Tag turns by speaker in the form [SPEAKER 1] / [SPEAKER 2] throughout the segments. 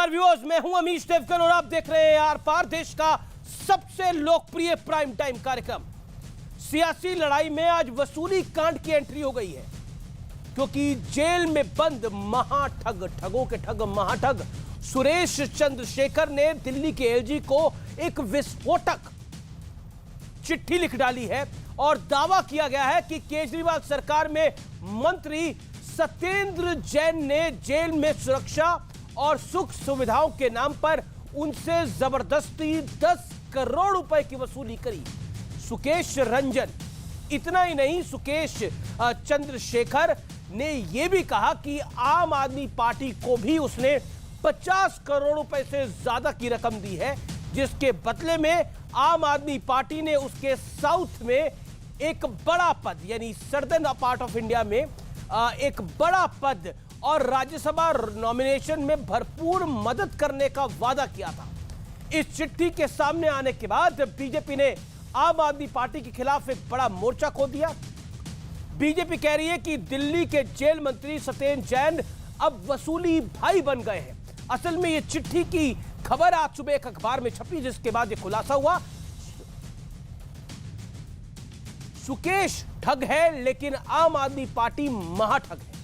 [SPEAKER 1] नमस्कार व्यूअर्स, मैं हूं अमीश देवगन और आप देख रहे हैं आर पार, देश का सबसे लोकप्रिय प्राइम टाइम कार्यक्रम। सियासी लड़ाई में आज वसूली कांड की एंट्री हो गई है, क्योंकि जेल में बंद महाठग, ठगों के ठग महाठग सुरेश चंद्रशेखर ने दिल्ली के एलजी को एक विस्फोटक चिट्ठी लिख डाली है और दावा किया गया है कि केजरीवाल सरकार में मंत्री सत्येंद्र जैन ने जेल में सुरक्षा और सुख सुविधाओं के नाम पर उनसे जबरदस्ती 10 करोड़ रुपए की वसूली करी। सुकेश रंजन, इतना ही नहीं, सुकेश चंद्रशेखर ने यह भी कहा कि आम आदमी पार्टी को भी उसने 50 करोड़ रुपए से ज्यादा की रकम दी है, जिसके बदले में आम आदमी पार्टी ने उसके साउथ में एक बड़ा पद, यानी सर्दर्न पार्ट ऑफ इंडिया में एक बड़ा पद और राज्यसभा नॉमिनेशन में भरपूर मदद करने का वादा किया था। इस चिट्ठी के सामने आने के बाद बीजेपी ने आम आदमी पार्टी के खिलाफ एक बड़ा मोर्चा खोल दिया। बीजेपी कह रही है कि दिल्ली के जेल मंत्री सत्येंद्र जैन अब वसूली भाई बन गए हैं। असल में यह चिट्ठी की खबर आज सुबह एक अखबार में छपी, जिसके बाद यह खुलासा हुआ। सुकेश ठग है, लेकिन आम आदमी पार्टी महाठग है।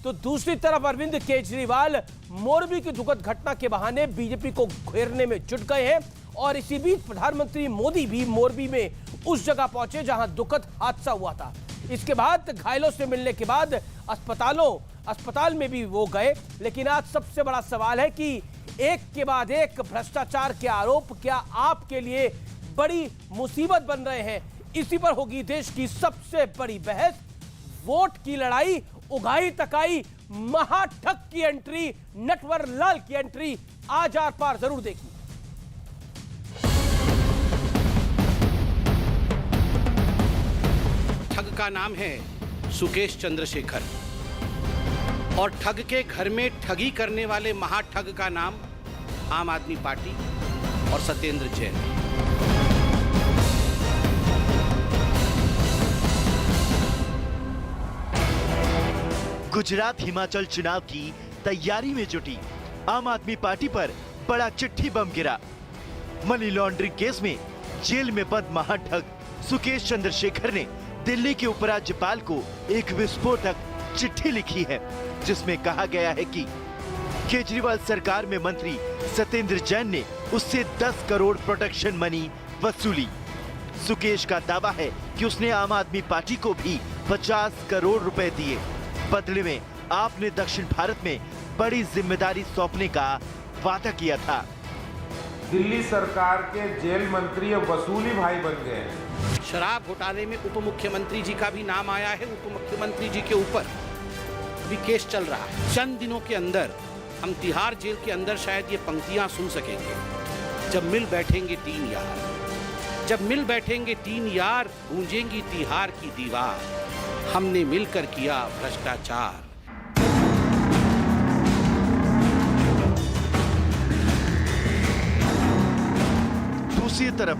[SPEAKER 1] तो दूसरी तरफ अरविंद केजरीवाल मोरबी की दुखद घटना के बहाने बीजेपी को घेरने में जुट गए हैं और इसी बीच प्रधानमंत्री मोदी भी मोरबी में उस जगह पहुंचे जहां दुखद हादसा हुआ था। इसके बाद घायलों से मिलने के बाद अस्पताल में भी वो गए। लेकिन आज सबसे बड़ा सवाल है कि एक के बाद एक भ्रष्टाचार के आरोप क्या आपके लिए बड़ी मुसीबत बन रहे हैं? इसी पर होगी देश की सबसे बड़ी बहस। वोट की लड़ाई, उगाई तकाई, महाठग की एंट्री, नटवर लाल की एंट्री, आज आर पार जरूर देखिए।
[SPEAKER 2] ठग का नाम है सुकेश चंद्रशेखर और ठग के घर में ठगी करने वाले महाठग का नाम आम आदमी पार्टी और सत्येंद्र जैन।
[SPEAKER 3] गुजरात हिमाचल चुनाव की तैयारी में जुटी आम आदमी पार्टी पर बड़ा चिट्ठी बम गिरा। मनी लॉन्ड्रिंग केस में जेल में बंद महाठग सुकेश चंद्रशेखर ने दिल्ली के उपराज्यपाल को एक विस्फोटक चिट्ठी लिखी है, जिसमें कहा गया है कि केजरीवाल सरकार में मंत्री सत्येंद्र जैन ने उससे 10 करोड़ प्रोटेक्शन मनी वसूली। सुकेश का दावा है कि उसने आम आदमी पार्टी को भी 50 करोड़ रुपए दिए। बदले में आपने दक्षिण भारत में बड़ी जिम्मेदारी सौंपने का वादा किया था।
[SPEAKER 4] दिल्ली सरकार के जेल मंत्री अब वसूली भाई बन गए हैं।
[SPEAKER 2] शराब घोटाले में उप मुख्यमंत्री जी का भी नाम आया है। उप मुख्यमंत्री जी के ऊपर भी केस चल रहा है। चंद दिनों के अंदर हम तिहाड़ जेल के अंदर शायद ये पंक्तियां सुन सकेंगे। जब मिल बैठेंगे 3 यार, जब मिल बैठेंगे 3 यार, गूंजेंगी तिहाड़ की दीवार, हमने मिलकर किया भ्रष्टाचार।
[SPEAKER 3] दूसरी तरफ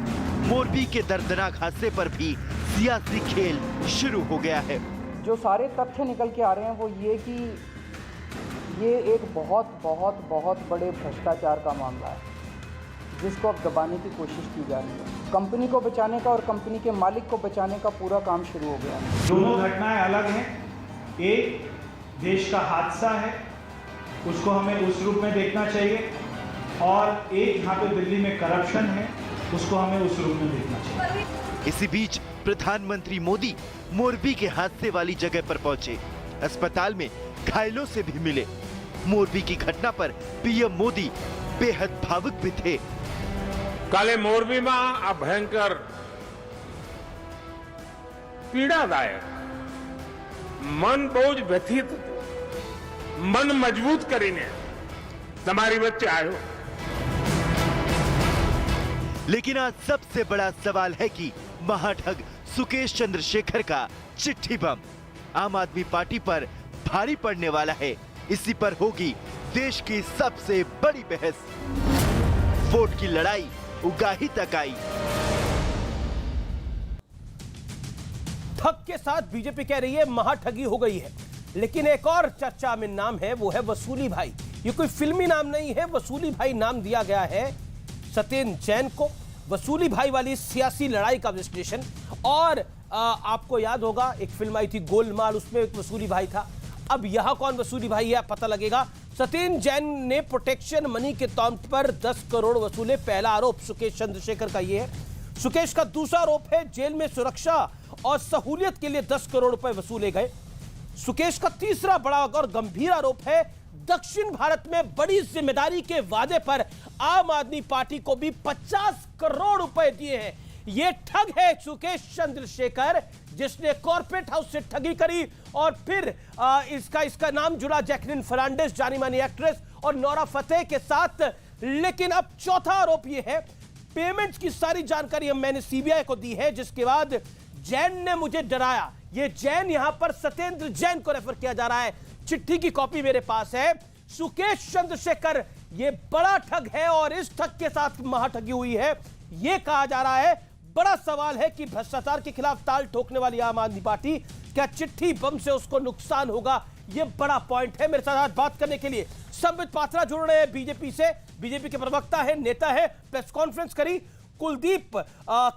[SPEAKER 3] मोरबी के दर्दनाक हादसे पर भी सियासी खेल शुरू हो गया है।
[SPEAKER 5] जो सारे तथ्य निकल के आ रहे हैं वो ये कि ये एक बहुत बहुत बहुत बड़े भ्रष्टाचार का मामला है, जिसको अब दबाने की कोशिश की जा रही है। कंपनी को बचाने का और कंपनी के मालिक को बचाने का पूरा काम शुरू हो गया है।
[SPEAKER 6] दोनों घटनाएं अलग हैं। एक देश का हादसा है, उसको हमें उस रूप में देखना चाहिए, और एक यहाँ पे दिल्ली में करप्शन है, उसको हमें उस रूप में देखना चाहिए।
[SPEAKER 3] इसी बीच प्रधानमंत्री मोदी मोरबी के हादसे वाली जगह पर पहुंचे। अस्पताल में घायलों से भी मिले। मोरबी की घटना पर पीएम मोदी बेहद भावुक भी थे।
[SPEAKER 4] काले मोरबी में आ भयंकर पीड़ादायक, मन बहुत व्यथित, मन मजबूत करीने तुम्हारी बच्चे आयो।
[SPEAKER 3] लेकिन आज सबसे बड़ा सवाल है कि महाठग सुकेश चंद्रशेखर का चिट्ठी बम आम आदमी पार्टी पर भारी पड़ने वाला है। इसी पर होगी देश की सबसे बड़ी बहस। वोट की लड़ाई, उगाही तकाई।
[SPEAKER 1] ठग के साथ बीजेपी कह रही है महाठगी हो गई है। लेकिन एक और चर्चा में नाम है, वो है वसूली भाई। ये कोई फिल्मी नाम नहीं है, वसूली भाई नाम दिया गया है सत्येंद्र जैन को। वसूली भाई वाली सियासी लड़ाई का विश्लेषण। और आपको याद होगा एक फिल्म आई थी गोलमाल, उसमें एक वसूली भाई था। अब यहां कौन वसूली भाई है पता लगेगा। सत्येंद्र जैन ने प्रोटेक्शन मनी के तौर पर 10 करोड़ वसूले। पहला आरोप सुकेश चंद्रशेखर का यह है। सुकेश का दूसरा आरोप है जेल में सुरक्षा और सहूलियत के लिए 10 करोड़ रुपए वसूले गए। सुकेश का तीसरा बड़ा और गंभीर आरोप है दक्षिण भारत में बड़ी जिम्मेदारी के वादे पर आम आदमी पार्टी को भी 50 करोड़ रुपए दिए हैं। यह ठग है सुकेश चंद्रशेखर, जिसने कॉर्पोरेट हाउस से ठगी करी और फिर इसका नाम जुड़ा जैकलिन फर्नांडिस, जानी मानी एक्ट्रेस, और नोरा फतेह के साथ। लेकिन अब चौथा आरोप यह है, पेमेंट्स की सारी जानकारी मैंने सीबीआई को दी है, जिसके बाद जैन ने मुझे डराया। यह जैन यहां पर सत्येंद्र जैन को रेफर किया जा रहा है। चिट्ठी की कॉपी मेरे पास है। सुकेश चंद्रशेखर यह बड़ा ठग है और इस ठग के साथ महाठगी हुई है, यह कहा जा रहा है। बड़ा सवाल है कि भ्रष्टाचार के खिलाफ ताल ठोकने वाली आम आदमी पार्टी, क्या चिट्ठी बम से उसको नुकसान होगा? यह बड़ा पॉइंट है। मेरे साथ आज बात करने के लिए संबित पात्रा जुड़ रहे हैं बीजेपी से। बीजेपी के प्रवक्ता है, नेता है, प्रेस कॉन्फ्रेंस करी। कुलदीप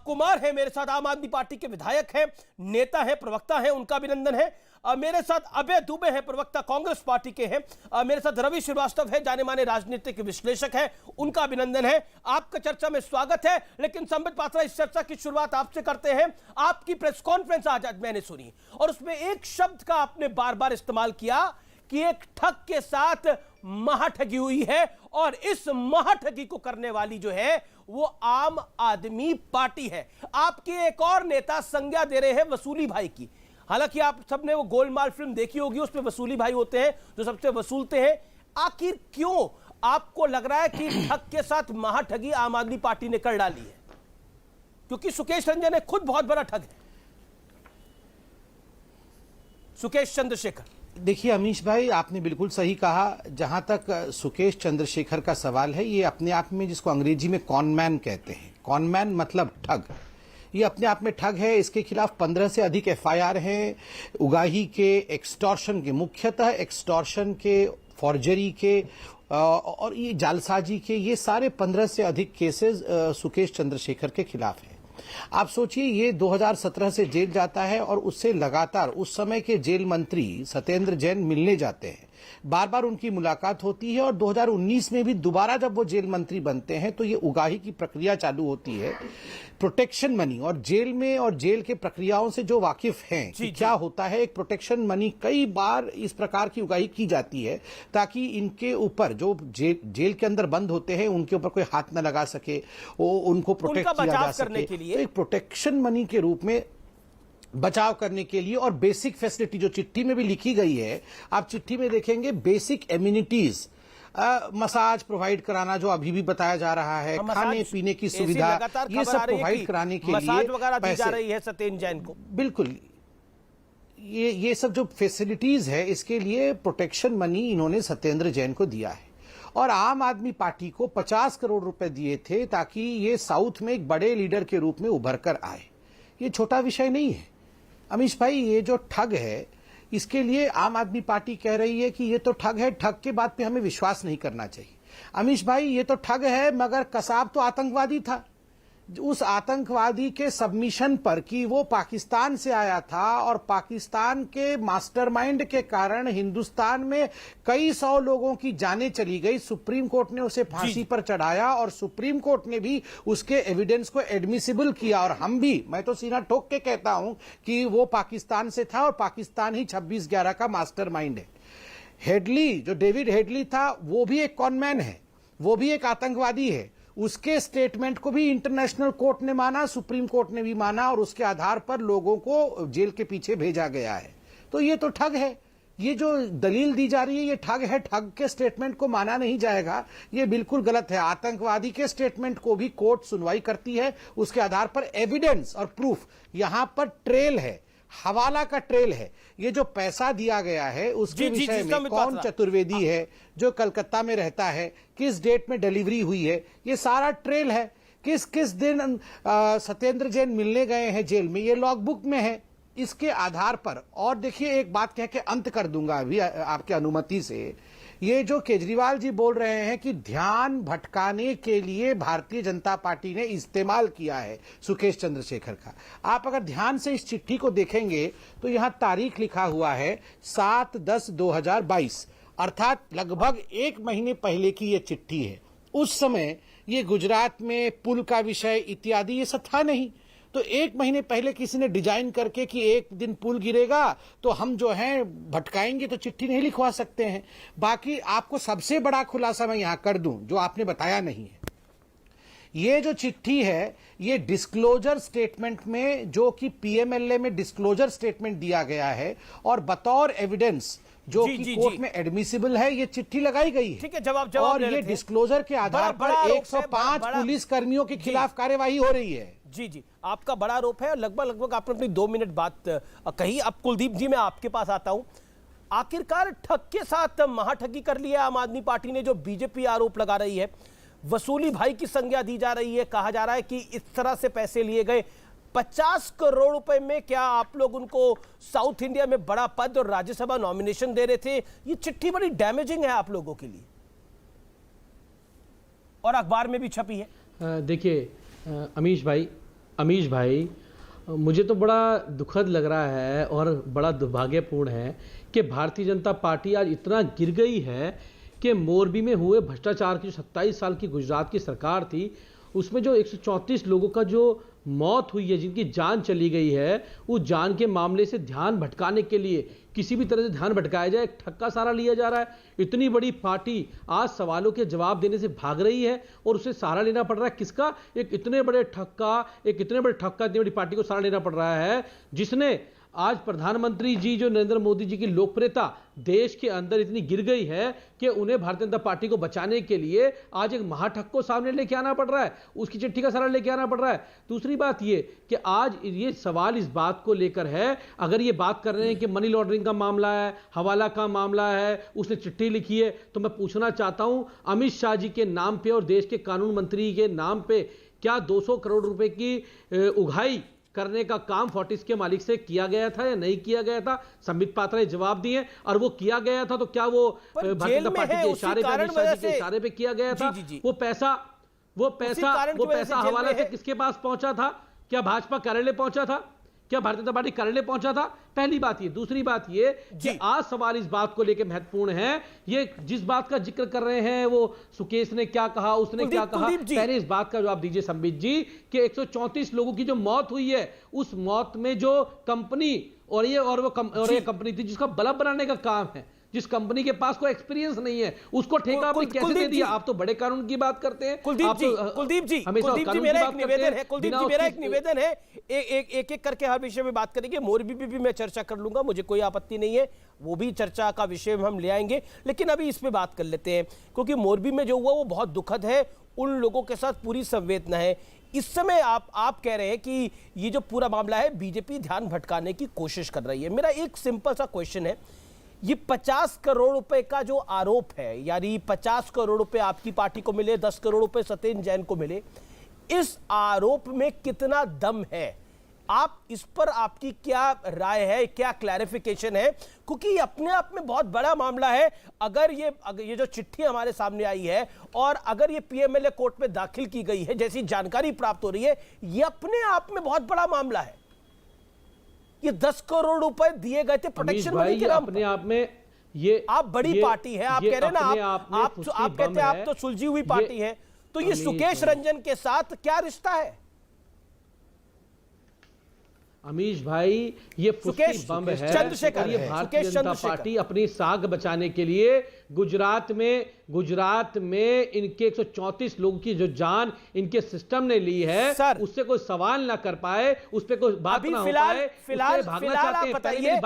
[SPEAKER 1] कुमार है मेरे साथ, आम आदमी पार्टी के विधायक हैं, नेता है, प्रवक्ता है, उनका अभिनंदन है। मेरे साथ अभय दुबे है, प्रवक्ता कांग्रेस पार्टी के हैं। मेरे साथ रवि श्रीवास्तव है, जाने माने राजनीतिक विश्लेषक है, उनका अभिनंदन है। आपका चर्चा में स्वागत है। लेकिन संबित पात्रा, इस चर्चा की शुरुआत आपसे करते हैं। आपकी प्रेस कॉन्फ्रेंस आज मैंने सुनी और उसमें एक शब्द का आपने बार बार इस्तेमाल किया कि एक ठग के साथ महाठगी हुई है और इस महाठगी को करने वाली जो है वो आम आदमी पार्टी है। आपके एक और नेता संज्ञा दे रहे हैं वसूली भाई की। हालांकि आप सबने वो गोलमाल फिल्म देखी होगी, उसमें वसूली भाई होते हैं जो सबसे वसूलते हैं। आखिर क्यों आपको लग रहा है कि ठग के साथ महाठगी आम आदमी पार्टी ने कर डाली है? क्योंकि सुकेश रंजन खुद बहुत बड़ा ठग है, सुकेश चंद्रशेखर।
[SPEAKER 2] देखिए अमीश भाई, आपने बिल्कुल सही कहा। जहां तक सुकेश चंद्रशेखर का सवाल है, ये अपने आप में जिसको अंग्रेजी में कॉनमैन कहते हैं, कॉनमैन मतलब ठग, ये अपने आप में ठग है। इसके खिलाफ 15 से अधिक एफआईआर हैं, उगाही के, एक्सटॉर्शन के, मुख्यतः एक्सटॉर्शन के, फॉर्जरी के और ये जालसाजी के, ये सारे 15 से अधिक केसेस सुकेश चंद्रशेखर के खिलाफ हैं। आप सोचिए, ये 2017 से जेल जाता है और उससे लगातार उस समय के जेल मंत्री सत्येंद्र जैन मिलने जाते हैं, बार बार उनकी मुलाकात होती है और 2019 में भी दोबारा जब वो जेल मंत्री बनते हैं तो ये उगाही की प्रक्रिया चालू होती है। प्रोटेक्शन मनी और जेल में और जेल के प्रक्रियाओं से जो वाकिफ हैं कि क्या होता है, एक प्रोटेक्शन मनी कई बार इस प्रकार की उगाही की जाती है ताकि इनके ऊपर जो जेल के अंदर बंद होते हैं उनके ऊपर कोई हाथ न लगा सके, वो उनको प्रोटेक्ट किया जा सके। तो एक प्रोटेक्शन मनी के रूप में बचाव करने के लिए और बेसिक फैसिलिटी जो चिट्ठी में भी लिखी गई है, आप चिट्ठी में देखेंगे बेसिक एम्यूनिटीज, मसाज प्रोवाइड कराना जो अभी भी बताया जा रहा है, खाने पीने की सुविधा, ये सब प्रोवाइड कराने के लिए
[SPEAKER 1] वगैरह दी जा रही है सत्येंद्र जैन को।
[SPEAKER 2] बिल्कुल, ये सब जो फैसिलिटीज है इसके लिए प्रोटेक्शन मनी इन्होंने सत्येंद्र जैन को दिया है और आम आदमी पार्टी को 50 करोड़ रुपए दिए थे ताकि ये साउथ में एक बड़े लीडर के रूप में उभर कर आए। ये छोटा विषय नहीं है अमीश भाई। ये जो ठग है इसके लिए आम आदमी पार्टी कह रही है कि ये तो ठग है, ठग के बात पे हमें विश्वास नहीं करना चाहिए। अमीश भाई, ये तो ठग है मगर कसाब तो आतंकवादी था। उस आतंकवादी के सबमिशन पर कि वो पाकिस्तान से आया था और पाकिस्तान के मास्टरमाइंड के कारण हिंदुस्तान में कई 100 लोगों की जानें चली गई। सुप्रीम कोर्ट ने उसे फांसी पर चढ़ाया और सुप्रीम कोर्ट ने भी उसके एविडेंस को एडमिसिबल किया। और हम भी, मैं तो सीना ठोक के कहता हूं कि वो पाकिस्तान से था और पाकिस्तान ही 26/11 का मास्टरमाइंड है। हेडली, जो डेविड हेडली था, वो भी एक कॉनमैन है, वो भी एक आतंकवादी है। उसके स्टेटमेंट को भी इंटरनेशनल कोर्ट ने माना, सुप्रीम कोर्ट ने भी माना और उसके आधार पर लोगों को जेल के पीछे भेजा गया है। तो ये तो ठग है। ये जो दलील दी जा रही है ये ठग है। ठग के स्टेटमेंट को माना नहीं जाएगा, ये बिल्कुल गलत है। आतंकवादी के स्टेटमेंट को भी कोर्ट सुनवाई करती है, उसके आधार पर एविडेंस और प्रूफ, यहां पर ट्रेल है, हवाला का ट्रेल है। ये जो पैसा दिया गया है उसके विषय में कौन चतुर्वेदी है जो कलकत्ता में रहता है, किस डेट में डिलीवरी हुई है, ये सारा ट्रेल है। किस किस दिन सत्येंद्र जैन मिलने गए हैं जेल में, ये लॉग बुक में है। इसके आधार पर, और देखिए एक बात कह के अंत कर दूंगा अभी आपके अनुमति से,
[SPEAKER 7] ये जो केजरीवाल जी बोल रहे हैं कि ध्यान भटकाने के लिए भारतीय जनता पार्टी ने इस्तेमाल किया है सुकेश चंद्रशेखर का, आप अगर ध्यान से इस चिट्ठी को देखेंगे तो यहां तारीख लिखा हुआ है 7/10/2022, अर्थात लगभग 1 महीने पहले की ये चिट्ठी है। उस समय ये गुजरात में पुल का विषय इत्यादि ये सब था नहीं, तो 1 महीने पहले किसी ने डिजाइन करके कि एक दिन पुल गिरेगा तो हम जो हैं भटकाएंगे, तो चिट्ठी नहीं लिखवा सकते हैं। बाकी आपको सबसे बड़ा खुलासा मैं यहां कर दूं जो आपने बताया नहीं है, ये जो चिट्ठी है ये डिस्क्लोजर स्टेटमेंट में, जो कि पीएमएलए में डिस्क्लोजर स्टेटमेंट दिया गया है और बतौर एविडेंस जो कि कोर्ट में एडमिसिबल है, ये चिट्ठी लगाई गई है।
[SPEAKER 1] ठीक है, जवाब
[SPEAKER 7] और ये डिस्क्लोजर के आधार पर 105 पुलिस कर्मियों के खिलाफ कार्यवाही हो रही है।
[SPEAKER 1] जी, आपका बड़ा आरोप है। लगभग आपने अपनी 2 मिनट बात कही। अब कुलदीप जी मैं आपके पास आता हूं। आखिरकार ठग के साथ महाठगी कर लिया आम आदमी पार्टी ने, जो बीजेपी आरोप लगा रही है, वसूली भाई की संज्ञा दी जा रही है, कहा जा रहा है कि इस तरह से पैसे लिए गए 50 करोड़ रुपए में। क्या आप लोग उनको साउथ इंडिया में बड़ा पद और राज्यसभा नॉमिनेशन दे रहे थे? ये चिट्ठी बड़ी डैमेजिंग है आप लोगों के लिए और अखबार में भी छपी है।
[SPEAKER 8] देखिए अमीश भाई, मुझे तो बड़ा दुखद लग रहा है और बड़ा दुर्भाग्यपूर्ण है कि भारतीय जनता पार्टी आज इतना गिर गई है कि मोरबी में हुए भ्रष्टाचार की जो 27 साल की गुजरात की सरकार थी, उसमें जो 134 लोगों का जो मौत हुई है, जिनकी जान चली गई है, उस जान के मामले से ध्यान भटकाने के लिए किसी भी तरह से ध्यान भटकाया जाए, एक ठग का सहारा लिया जा रहा है। इतनी बड़ी पार्टी आज सवालों के जवाब देने से भाग रही है और उसे सहारा लेना पड़ रहा है किसका? एक इतने बड़े इतनी बड़ी पार्टी को सहारा लेना पड़ रहा है जिसने आज प्रधानमंत्री जी, जो नरेंद्र मोदी जी की लोकप्रियता देश के अंदर इतनी गिर गई है कि उन्हें भारतीय जनता पार्टी को बचाने के लिए आज एक महाठग को सामने लेके आना पड़ रहा है, उसकी चिट्ठी का सहारा लेके आना पड़ रहा है। दूसरी बात ये कि आज ये सवाल इस बात को लेकर है, अगर ये बात कर रहे हैं कि मनी लॉन्ड्रिंग का मामला है, हवाला का मामला है, उसने चिट्ठी लिखी है, तो मैं पूछना चाहता हूं अमित शाह जी के नाम पे और देश के कानून मंत्री के नाम पे क्या 200 करोड़ रुपए की उगाही करने का काम फोर्टिस के मालिक से किया गया था या नहीं किया गया था? संबित पात्रा ने जवाब दिए, और वो किया गया था तो क्या वो भारतीय जनता पार्टी के इशारे पे किया गया था? वो पैसा हवाला से किसके पास पहुंचा था? क्या भाजपा कार्यालय पहुंचा था? क्या भारतीय जनता पार्टी कार्यालय पहुंचा था? पहली बात ये। दूसरी बात ये कि आज सवाल इस बात को लेकर महत्वपूर्ण है, ये जिस बात का जिक्र कर रहे हैं वो सुकेश ने क्या कहा, उसने क्या कहा, पहले इस बात का जवाब दीजिए संबित जी कि 134 लोगों की जो मौत हुई है, उस मौत में जो कंपनी और ये कंपनी थी जिसका बल्ब बनाने का काम है, जिस कंपनी के पास कोई एक्सपीरियंस नहीं है, उसको ठेका आपने कैसे दे दिया? आप तो बड़े कानून की बात करते हैं। कुलदीप जी
[SPEAKER 1] मेरा एक निवेदन है, एक करके हर विषय में बात करेंगे। मोरबी भी मैं चर्चा कर लूंगा, मुझे कोई आपत्ति नहीं है, वो भी चर्चा का विषय हम ले आएंगे, लेकिन अभी इस पे बात कर लेते हैं क्योंकि मोरबी में जो हुआ वो बहुत दुखद है। उन लोगों के साथ पूरी संवेदना है। इस समय आप कह रहे हैं कि ये जो पूरा मामला है बीजेपी ध्यान भटकाने की कोशिश कर रही है। मेरा एक सिंपल सा क्वेश्चन है, ये 50 करोड़ रुपए का जो आरोप है, यानी 50 करोड़ रुपए आपकी पार्टी को मिले, 10 करोड़ रुपए सत्येंद्र जैन को मिले, इस आरोप में कितना दम है? आप इस पर आपकी क्या राय है, क्या क्लैरिफिकेशन है? क्योंकि अपने आप में बहुत बड़ा मामला है। अगर ये जो चिट्ठी हमारे सामने आई है और अगर ये पीएमएलए कोर्ट में दाखिल की गई है, जैसी जानकारी प्राप्त हो रही है, ये अपने आप में बहुत बड़ा मामला है। ये 10 करोड़ रुपए दिए गए थे प्रोटेक्शन मनी के नाम
[SPEAKER 8] अपने आप में। ये
[SPEAKER 1] आप बड़ी पार्टी है, आप कह रहे हैं ना, आप कहते हैं आप तो सुलझी हुई पार्टी है, तो ये सुकेश रंजन के साथ क्या रिश्ता है?
[SPEAKER 8] अमीश भाई, ये फुस्की बम है।
[SPEAKER 1] चंद्रशेखर,
[SPEAKER 8] ये भारतीय जनता पार्टी अपनी साख बचाने के लिए गुजरात में इनके 134 लोगों की जो जान इनके सिस्टम ने ली है, उससे कोई सवाल ना कर पाए, उस पर कोई बात ना हो पाए,
[SPEAKER 1] फिलहाल
[SPEAKER 8] आप बताइए,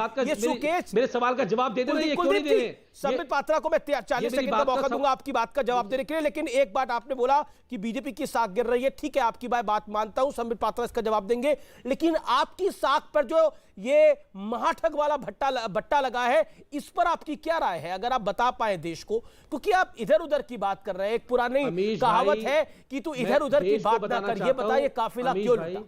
[SPEAKER 8] मेरे सवाल का जवाब दे दे रहे, क्यों नहीं दे रहे?
[SPEAKER 1] संबित पात्रा को मैं 40 सेकंड का मौका दूंगा आपकी बात का जवाब देने के लिए, लेकिन एक बात आपने बोला कि बीजेपी की साख गिर रही है, ठीक है, आपकी बात मानता हूं, संबित पात्रा इसका जवाब देंगे, लेकिन आपकी साख पर जो ये महाठग वाला भट्टा लगा है, इस पर आपकी क्या राय है? अगर आप बता पाए देश को, क्योंकि आप इधर उधर की बात कर रहे हैं। एक पुरानी कहावत है कि तू इधर उधर की बात ना कर। ये बताइए काफिला क्यों लूटा?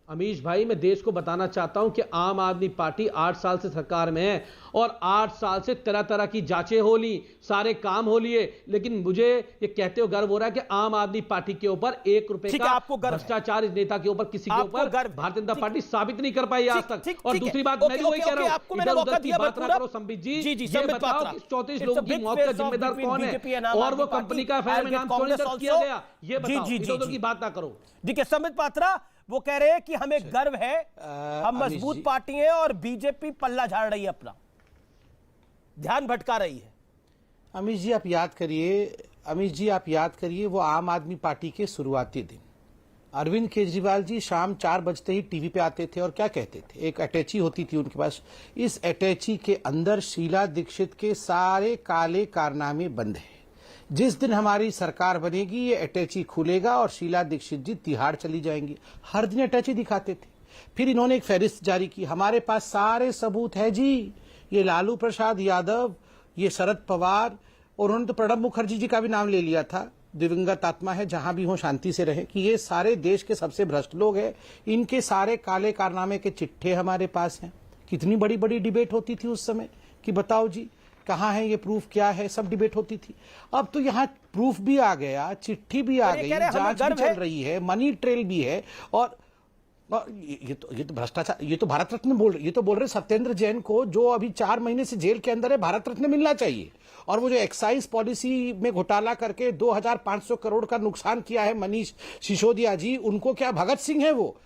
[SPEAKER 8] अमीश भाई, मैं देश को बताना चाहता हूं कि आम आदमी पार्टी 8 साल से सरकार में है और 8 साल से तरह तरह की जांचें हो ली, सारे काम हो लिए, लेकिन मुझे ये कहते हो गर्व हो रहा है कि आम आदमी पार्टी के ऊपर 1 रुपए का भ्रष्टाचार इस नेता के ऊपर, किसी के ऊपर भारतीय जनता पार्टी साबित नहीं कर पाई आज तक। और दूसरी बात मैं भी वही कह रहा हूं, इधर उधर की बात ना करो संबित जी, ये बताओ कि 34 लोगों की मौत का जिम्मेदार कौन है और वो कंपनी का एफआईआर में नाम क्यों नहीं दर्ज किया गया, ये बताओ। इधर उधर की बात ना करो।
[SPEAKER 1] देखिए संबित पात्रा वो कह रहे हैं कि हमें गर्व है, हम मजबूत पार्टी हैं और बीजेपी पल्ला झाड़ रही है, अपना ध्यान भटका रही है।
[SPEAKER 7] अमित जी आप याद करिए वो आम आदमी पार्टी के शुरुआती दिन अरविंद केजरीवाल जी शाम 4 बजते ही टीवी पे आते थे और क्या कहते थे, एक अटैची होती थी उनके पास, इस अटैची के अंदर शीला दीक्षित के सारे काले कारनामे बंद हैं। जिस दिन हमारी सरकार बनेगी ये अटैची खुलेगा और शीला दीक्षित जी तिहाड़ चली जाएंगी। हर दिन अटैची दिखाते थे। फिर इन्होंने एक फहरिस्त जारी की, हमारे पास सारे सबूत है जी, ये लालू प्रसाद यादव, ये शरद पवार, और उन्होंने तो प्रणब मुखर्जी जी का भी नाम ले लिया था, दिवंगत आत्मा है, जहां भी हो शांति से रहे, कि ये सारे देश के सबसे भ्रष्ट लोग हैं, इनके सारे काले कारनामे के चिट्ठे हमारे पास हैं। कितनी बड़ी बड़ी डिबेट होती थी उस समय कि बताओ जी कहाँ है ये प्रूफ, क्या है, सब डिबेट होती थी। अब तो यहाँ प्रूफ भी आ गया, चिट्ठी भी आ गई, जांच भी चल रही है, मनी ट्रेल भी है, और ये तो भ्रष्टाचार, ये तो भारत रत्न बोल रहे सत्येंद्र जैन को, जो अभी 4 महीने से जेल के अंदर है, भारत रत्न मिलना चाहिए। और वो जो एक्साइज पॉलिसी में घोटाला करके 2500 करोड़ का नुकसान किया है मनीष सिसोदिया जी, उनको क्या भगत सिंह है वो,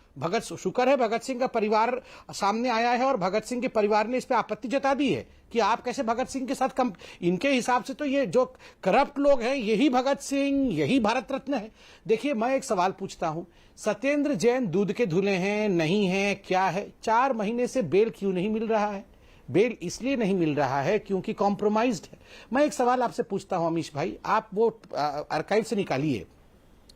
[SPEAKER 7] शुक्र है भगत सिंह का परिवार सामने आया है और भगत सिंह के परिवार ने इस पे आपत्ति जता दी है कि आप कैसे भगत सिंह के साथ इनके हिसाब से तो ये जो करप्ट लोग हैं यही भगत सिंह, यही भारत रत्न है। देखिए मैं एक सवाल पूछता हूं, सत्येंद्र जैन दूध के धुले हैं, नहीं है, क्या है? 4 महीने से बेल क्यों नहीं मिल रहा है? बेल इसलिए नहीं मिल रहा है क्योंकि कॉम्प्रोमाइज्ड है। मैं एक सवाल आपसे पूछता हूं अमीश भाई, आप वो आर्काइव से निकालिए,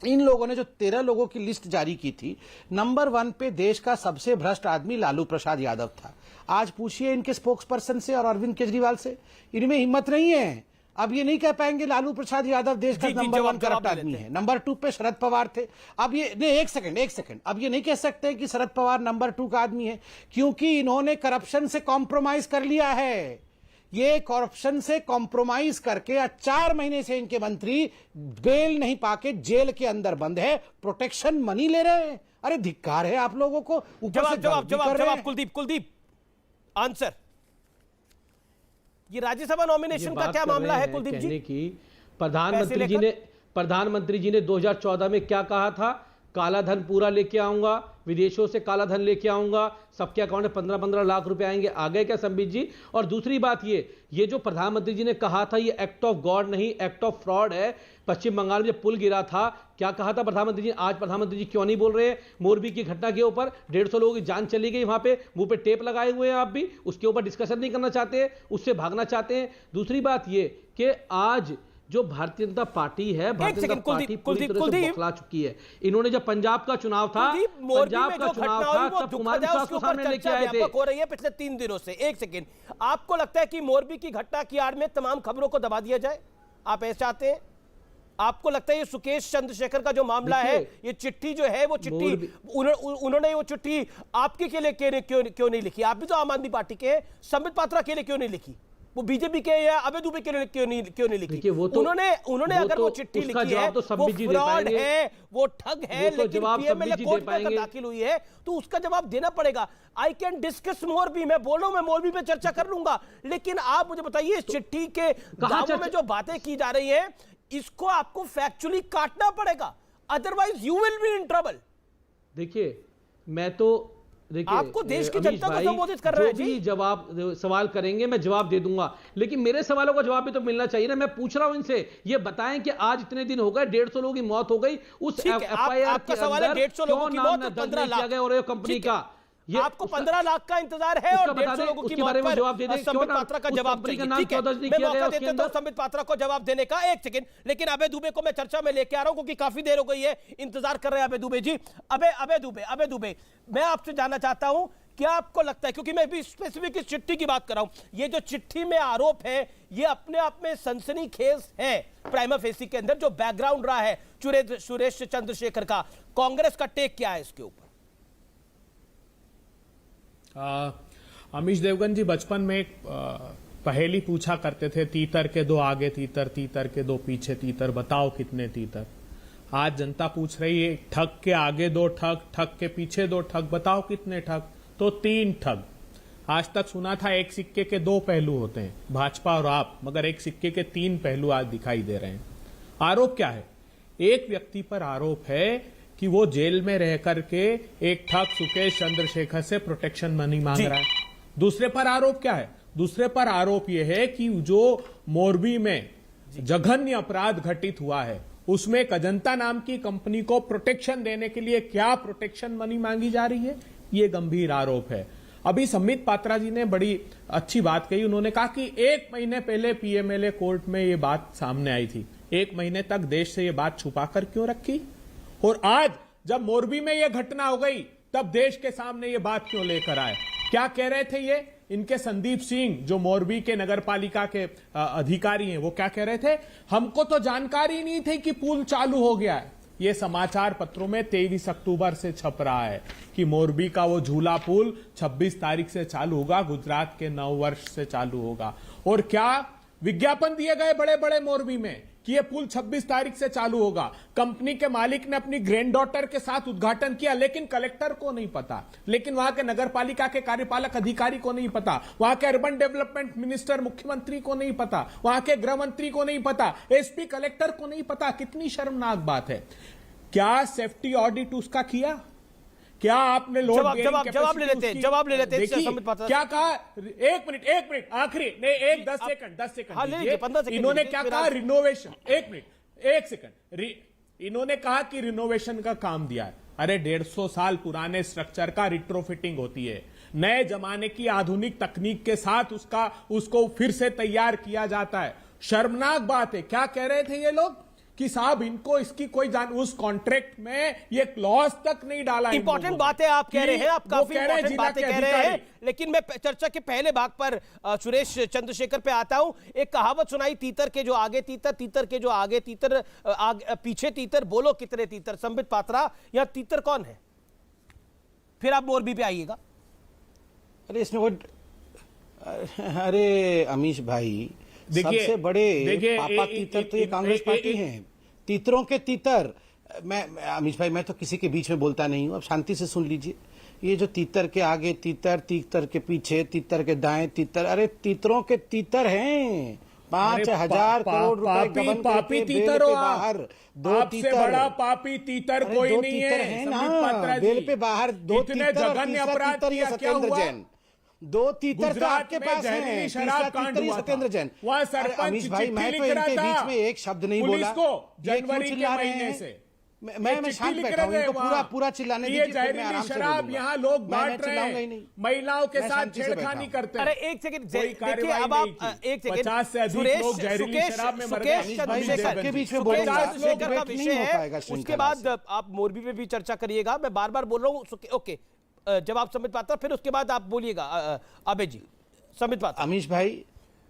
[SPEAKER 7] इन लोगों ने जो 13 लोगों की लिस्ट जारी की थी, नंबर 1 पे देश का सबसे भ्रष्ट आदमी लालू प्रसाद यादव था। आज पूछिए इनके स्पोक्स पर्सन से और अरविंद केजरीवाल से, इनमें हिम्मत नहीं है। अब ये नहीं कह पाएंगे लालू प्रसाद यादव देश का नंबर 1 करप्ट आदमी है। नंबर 2 पे शरद पवार थे। अब ये नहीं, एक सेकंड, अब ये नहीं कह सकते कि शरद पवार नंबर 2 का आदमी है, क्योंकि इन्होंने करप्शन से कॉम्प्रोमाइज कर लिया है। ये करप्शन से कॉम्प्रोमाइज करके 4 महीने से इनके मंत्री बेल नहीं पाके जेल के अंदर बंद है, प्रोटेक्शन मनी ले रहे हैं। अरे धिक्कार है आप लोगों को।
[SPEAKER 1] जवाब कुलदीप आंसर, ये राज्यसभा नॉमिनेशन का क्या मामला है कुलदीप जी?
[SPEAKER 8] कि प्रधानमंत्री जी ने 2014 में क्या कहा था, काला धन पूरा लेके आऊंगा, विदेशों से काला धन लेके आऊंगा, सबके अकाउंट में 15-15 लाख रुपए आएंगे, आ गए क्या संबित जी? और दूसरी बात ये जो प्रधानमंत्री जी ने कहा था ये एक्ट ऑफ गॉड नहीं, एक्ट ऑफ फ्रॉड है। पश्चिम बंगाल में जब पुल गिरा था क्या कहा था प्रधानमंत्री जी? आज प्रधानमंत्री जी क्यों नहीं बोल रहे हैं? मोरबी की घटना के ऊपर 150 लोगों की जान चली गई, वहां पे मुंह पे टेप लगाए हुए हैं आप भी, उसके ऊपर डिस्कशन नहीं करना चाहते, उससे भागना चाहते हैं। दूसरी बात ये कि आज जो भारतीय जनता पार्टी है, भारतीय जनता पार्टी पूरी तरह से बौखला चुकी है। इन्होंने जब पंजाब का चुनाव था, तब कुमार विश्वास को सामने लेके आए थे।
[SPEAKER 1] हो रही है पिछले 3 दिनों से। एक सेकंड, आपको लगता है कि मोरबी की घटना की आड़ में तमाम खबरों को दबा दिया जाए? आप ऐसा चाहते हैं? आपको लगता है ये सुकेश चंद्रशेखर का जो मामला है, ये चिट्ठी जो है वो चिट्ठी उन्होंने वो चिट्ठी आपके के लिए क्यों नहीं लिखी? आप भी तो आम आदमी पार्टी के हैं, संबित पात्रा के लिए क्यों नहीं लिखी? वो बीजेपी के या अभय दुबे के लिए क्यों नहीं लिखी? उन्होंने अगर वो चिट्ठी लिखी है, वो फ्रॉड है, वो ठग है, लेकिन पीएमएलए कोर्ट में अगर दाखिल हुई है तो उसका जवाब देना पड़ेगा। आई कैन डिस्कस मोरबी, मैं बोल रहा हूं, मैं मोरबी पे चर्चा कर लूंगा, लेकिन आप मुझे बताइए इस चिट्ठी के दावों में जो बातें की जा रही है, इसको आपको फैक्चुअली काटना पड़ेगा, otherwise you will be in trouble.
[SPEAKER 8] देखिए मैं तो
[SPEAKER 1] आपको देश की जनता को संबोधित कर रहे हैं जी।
[SPEAKER 8] जवाब सवाल करेंगे मैं जवाब दे दूंगा, लेकिन मेरे सवालों का जवाब भी तो मिलना चाहिए ना। मैं पूछ रहा हूं इनसे, ये बताएं कि आज इतने दिन हो गए, 150 लोगों की मौत हो गई, उस एफआईआर के अंदर
[SPEAKER 1] 150 लोगों की मौत, 15 लाख
[SPEAKER 8] और कंपनी का
[SPEAKER 1] आपको 15 लाख का इंतजार है और 150 लोगों की मौत पर संबित पात्रा का जवाब चाहिए। ठीक है, मैं मौका देता हूं संबित पात्रा को जवाब देने का। एक सेकंड, लेकिन अभय दुबे को मैं चर्चा में लेके आ रहा हूं क्योंकि काफी देर हो गई है, इंतजार कर रहे हैं अभय दुबे जी। अभय दुबे मैं आपसे जानना चाहता हूं, क्या आपको लगता है, क्योंकि मैं भी स्पेसिफिक इस चिट्ठी की बात कर रहा हूं, ये जो चिट्ठी में आरोप है ये अपने आप में सनसनीखेज है प्राइमा फेसी के अंदर, जो बैकग्राउंड रहा है सुरेश चंद्रशेखर का, कांग्रेस का टेक क्या है इसके ऊपर?
[SPEAKER 9] अमीश देवगन जी बचपन में एक पहेली पूछा करते थे, तीतर के दो आगे तीतर, तीतर के दो पीछे तीतर, बताओ कितने तीतर। आज जनता पूछ रही है, ठग के आगे दो ठग, ठग के पीछे दो ठग, बताओ कितने ठग। तो 3 ठग। आज तक सुना था एक सिक्के के 2 पहलू होते हैं, भाजपा और आप, मगर एक सिक्के के 3 पहलू आज दिखाई दे रहे हैं। आरोप क्या है? एक व्यक्ति पर आरोप है कि वो जेल में रह करके एक ठग सुकेश चंद्रशेखर से प्रोटेक्शन मनी मांग रहा है। दूसरे पर आरोप क्या है? दूसरे पर आरोप यह है कि जो मोरबी में जघन्य अपराध घटित हुआ है उसमें एक अजंता नाम की कंपनी को प्रोटेक्शन देने के लिए क्या प्रोटेक्शन मनी मांगी जा रही है, ये गंभीर आरोप है। अभी संबित पात्रा जी ने बड़ी अच्छी बात कही। उन्होंने कहा कि 1 महीने पहले पीएमएलए कोर्ट में ये बात सामने आई थी, 1 महीने तक देश से ये बात छुपाकर क्यों रखी? और आज जब मोरबी में ये घटना हो गई तब देश के सामने ये बात क्यों लेकर आए? क्या कह रहे थे ये? इनके संदीप सिंह जो मोरबी के नगरपालिका के अधिकारी हैं, वो क्या कह रहे थे? हमको तो जानकारी नहीं थी कि पुल चालू हो गया है। ये समाचार पत्रों में 23 अक्टूबर से छप रहा है कि मोरबी का वो झूला पुल 26 तारीख से चालू होगा, गुजरात के 9 वर्ष से चालू होगा। और क्या विज्ञापन दिए गए बड़े बड़े मोरबी में कि ये पुल 26 तारीख से चालू होगा। कंपनी के मालिक ने अपनी ग्रैंडडॉटर के साथ उद्घाटन किया, लेकिन कलेक्टर को नहीं पता, लेकिन वहां के नगरपालिका के कार्यपालक अधिकारी को नहीं पता, वहां के अर्बन डेवलपमेंट मिनिस्टर मुख्यमंत्री को नहीं पता, वहां के गृह मंत्री को नहीं पता, एसपी कलेक्टर को नहीं पता। कितनी शर्मनाक बात है। क्या सेफ्टी ऑडिट उसका किया? क्या आपने लोड
[SPEAKER 1] जवाब ले लेते
[SPEAKER 9] क्या कहा? 1 मिनट आखिरी नहीं, 10 सेकंड। इन्होंने क्या कहा? रिनोवेशन। 1 सेकंड। इन्होंने कहा कि रिनोवेशन का काम दिया है। अरे 150 साल पुराने स्ट्रक्चर का रिट्रोफिटिंग होती है, नए जमाने की आधुनिक तकनीक के साथ उसको फिर से तैयार किया जाता है। शर्मनाक बात है। क्या कह रहे थे ये लोग कि साहब इनको इसकी कोई उस कॉन्ट्रैक्ट में ये क्लॉज तक नहीं डाला।
[SPEAKER 1] इंपॉर्टेंट बातें आप कह रहे हैं, आप काफी इंपॉर्टेंट बातें कह रहे हैं, लेकिन मैं चर्चा के पहले भाग पर सुरेश चंद्रशेखर पे आता हूं। एक कहावत सुनाई, तीतर के जो आगे तीतर, तीतर के जो आगे तीतर, पीछे तीतर, बोलो कितने तीतर। संबित पात्रा, यहां तीतर कौन है? फिर आप मोरबी पे आइएगा।
[SPEAKER 7] अरे इसमें अरे अमीश भाई, सबसे बड़े पापा तीतर तो ये कांग्रेस पार्टी है। तीतरों के तीतर। मैं अमीश भाई, मैं तो किसी के बीच में बोलता नहीं हूं, अब शांति से सुन लीजिए। ये जो तीतर के आगे तीतर, तीतर के पीछे तीतर, के दाएं तीतर, अरे तीतरों के तीतर हैं। 5,000 करोड़ रुपए
[SPEAKER 9] पापी तीतर हो बाहर। 2 तीतर, बड़ा पापी तीतर कोई नहीं है
[SPEAKER 7] ना। बेल पे बाहर 2 तीतर, जघन्य अपराध किया, सत्येंद्र जैन। 2 तीतर तो आपके पास है।
[SPEAKER 9] शराब कांड हुआ,
[SPEAKER 7] सत्येंद्र जैन।
[SPEAKER 9] वहां सरपंच
[SPEAKER 7] अमीश भाई, मैं तो इनके बीच में एक शब्द नहीं बोला।
[SPEAKER 9] जनवरी के महीने से
[SPEAKER 7] मैं शांत बैठा हूं, इनको पूरा चिल्लाने दीजिए।
[SPEAKER 9] जहरीली शराब यहाँ लोग बांट रहे हैं, महिलाओं के साथ छेड़खानी करते हैं।
[SPEAKER 1] अरे एक सेकंड देखिए, अब आप एक सेकंड,
[SPEAKER 9] 50 से अधिक लोग जहरीली शराब में मर गए।
[SPEAKER 7] के बीच में
[SPEAKER 1] का विषय है, उसके बाद आप मोरबी पे भी चर्चा करिएगा। मैं बार बार बोल रहा हूँ, ओके, जवाब संबित पात्रा, फिर उसके बाद आप बोलिएगा अबे जी। संबित पात्रा।
[SPEAKER 7] अमीश भाई,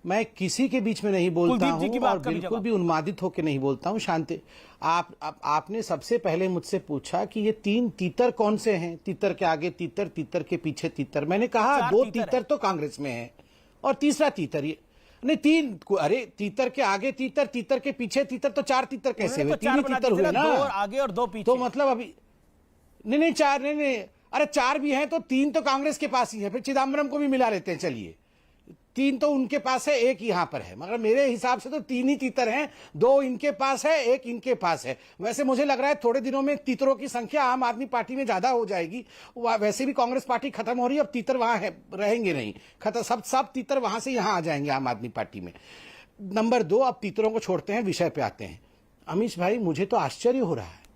[SPEAKER 7] मैं किसी के बीच में नहीं बोलता हूं और बिल्कुल भी उन्मादित होकर नहीं बोलता हूं। शांति। आपने सबसे पहले मुझसे पूछा कि ये 3 तीतर कौन से हैं? तीतर के आगे तीतर, तीतर के पीछे तीतर। मैंने कहा 2 तीतर तो कांग्रेस में है और तीसरा तीतर ये नहीं 3। अरे तीतर के आगे तीतर, तीतर के पीछे तीतर, तो 4 तीतर कैसे हुए? 3 ही तीतर हुए ना।
[SPEAKER 1] 2 आगे और 2 पीछे।
[SPEAKER 7] तो मतलब अभी नहीं 4 नहीं, अरे 4 भी हैं तो 3 तो कांग्रेस के पास ही है, फिर चिदम्बरम को भी मिला लेते हैं। चलिए, 3 तो उनके पास है, 1 यहां पर है, मगर मेरे हिसाब से तो 3 ही तीतर हैं। 2 इनके पास है, 1 इनके पास है। वैसे मुझे लग रहा है थोड़े दिनों में तीतरों की संख्या आम आदमी पार्टी में ज्यादा हो जाएगी। वैसे भी कांग्रेस पार्टी खत्म हो रही है, अब तीतर वहां है रहेंगे नहीं, खत्म। सब तीतर वहां से यहां आ जाएंगे आम आदमी पार्टी में। नंबर 2, अब तीतरों को छोड़ते हैं, विषय पे आते हैं। अमीश भाई, मुझे तो आश्चर्य हो रहा है,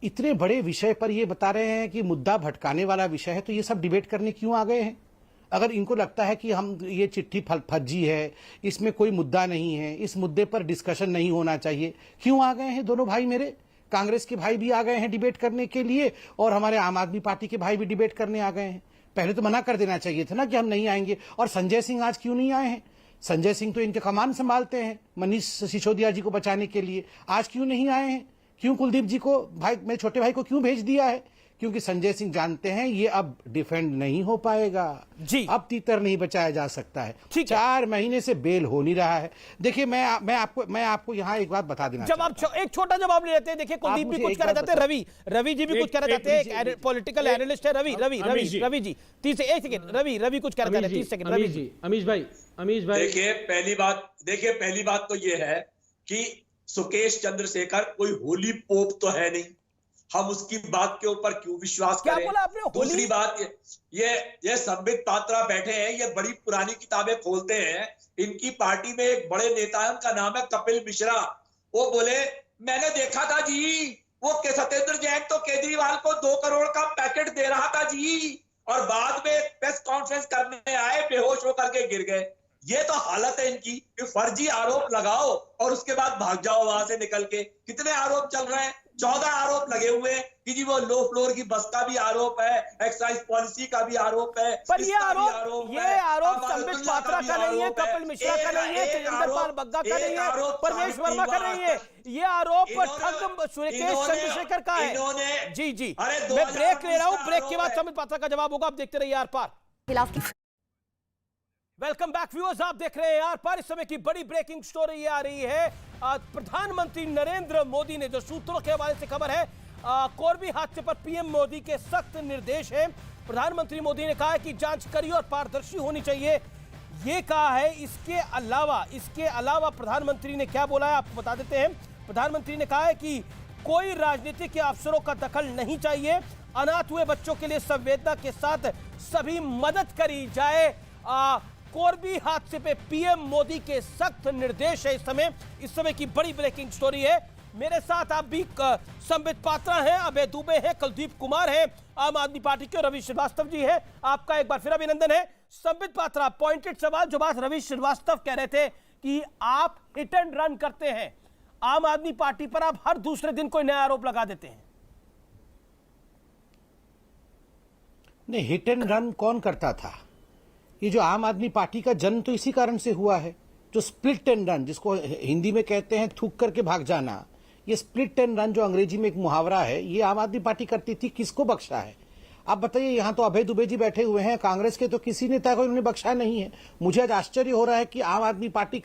[SPEAKER 7] इतने बड़े विषय पर ये बता रहे हैं कि मुद्दा भटकाने वाला विषय है, तो ये सब डिबेट करने क्यों आ गए हैं? अगर इनको लगता है कि हम ये चिट्ठी फर्जी है, इसमें कोई मुद्दा नहीं है, इस मुद्दे पर डिस्कशन नहीं होना चाहिए, क्यों आ गए हैं दोनों भाई मेरे? कांग्रेस के भाई भी आ गए हैं डिबेट करने के लिए और हमारे आम आदमी पार्टी के भाई भी डिबेट करने आ गए हैं। पहले तो मना कर देना चाहिए था ना कि हम नहीं आएंगे। और संजय सिंह आज क्यों नहीं आए हैं? संजय सिंह तो इनके कमान संभालते हैं मनीष सिसोदिया जी को बचाने के लिए, आज क्यों नहीं आए हैं? क्यों कुलदीप जी को, भाई मेरे छोटे भाई को क्यों भेज दिया है? क्योंकि संजय सिंह जानते हैं ये अब डिफेंड नहीं हो पाएगा
[SPEAKER 1] जी।
[SPEAKER 7] अब तीतर नहीं बचाया जा सकता है।
[SPEAKER 1] ठीक है।
[SPEAKER 7] 4 महीने से बेल हो नहीं रहा है। देखिए मैं आपको यहाँ एक बात बता देना
[SPEAKER 1] जवाब एक छोटा जवाब ले लेते हैं। देखिए कुलदीप भी कुछ कहना चाहते हैं, रवि जी भी कुछ कहना चाहते हैं, पॉलिटिकल एनालिस्ट है रवि जी 30 एक सेकंड रवि कुछ कहना चाहते हैं 30 सेकंड रवि जी।
[SPEAKER 8] अमीश भाई
[SPEAKER 10] देखिए पहली बात तो ये है कि सुकेश चंद्रशेखर कोई होली पोप तो है नहीं, हम उसकी बात के ऊपर क्यों विश्वास
[SPEAKER 1] क्या
[SPEAKER 10] करें।
[SPEAKER 1] बोला आपने?
[SPEAKER 10] दूसरी बात ये संबित पात्रा बैठे हैं, ये बड़ी पुरानी किताबें खोलते हैं। इनकी पार्टी में एक बड़े नेता है, उनका नाम है कपिल मिश्रा। वो बोले मैंने देखा था जी, वो सत्येंद्र जैन तो केजरीवाल को 2 करोड़ का पैकेट दे रहा था जी, और बाद में प्रेस कॉन्फ्रेंस करने आए, बेहोश होकर के गिर गए। ये तो हालत है इनकी कि फर्जी आरोप लगाओ और उसके बाद भाग जाओ वहां से निकल के। कितने आरोप चल रहे हैं? 14 आरोप लगे हुए हैं कि जी वो लो फ्लोर की बस का भी आरोप है, एक्साइज पॉलिसी का भी आरोप है।
[SPEAKER 1] पर ये आरोप संबित पात्रा का नहीं है, कपिल मिश्रा का नहीं है, तेजेंद्र पाल बग्गा का नहीं है, परमेश वर्मा का नहीं है। ये आरोप ठग सुकेश चंद्रशेखर का है। जी मैं ब्रेक ले रहा हूं, ब्रेक के बाद संबित पात्रा का जवाब होगा। आप देखते रहिए Aar Paar. Welcome back viewers, आप देख रहे हैं आर पार। इस समय की बड़ी ब्रेकिंग स्टोरी आ रही है। प्रधानमंत्री नरेंद्र मोदी ने, जो सूत्रों के हवाले से खबर है, कोरबी हादसे पर पीएम मोदी के सख्त निर्देश हैं। प्रधानमंत्री मोदी ने कहा है कि जांच कड़ी और पारदर्शी होनी चाहिए, ये कहा है। इसके अलावा प्रधानमंत्री ने क्या बोला है आपको बता देते हैं। प्रधानमंत्री ने कहा है कि कोई राजनीतिक या अफसरों का दखल नहीं चाहिए, अनाथ हुए बच्चों के लिए संवेदना के साथ सभी मदद करी जाए। कोरबी हादसे पे पीएम मोदी के सख्त निर्देश है। इस समय की बड़ी ब्रेकिंग स्टोरी है। मेरे साथ आप भी संबित पात्रा हैं, अभय दुबे हैं, कुलदीप कुमार हैं, आम आदमी पार्टी के रवि श्रीवास्तव जी हैं। आपका एक बार फिर अभिनंदन है। संबित पात्रा, पॉइंटेड सवाल, जो बात रवि श्रीवास्तव कह रहे थे कि आप हिट एंड रन करते हैं, आम आदमी पार्टी पर आप हर दूसरे दिन कोई नया आरोप लगा देते हैं।
[SPEAKER 7] नहीं, हिट एंड रन कौन करता था? ये जो आम आदमी पार्टी का जन्म तो इसी कारण से हुआ है, जो स्प्लिट एंड रन, जिसको हिंदी में कहते हैं थूक करके भाग जाना। ये स्प्लिट एंड रन जो अंग्रेजी में एक मुहावरा है, ये आम आदमी पार्टी करती थी। किसको बख्शा है आप बताइए? यहाँ तो अभय दुबे जी बैठे हुए हैं, कांग्रेस के तो किसी नेता को इन्होंने बख्शा नहीं है। मुझे आज आश्चर्य हो रहा है कि आम आदमी पार्टी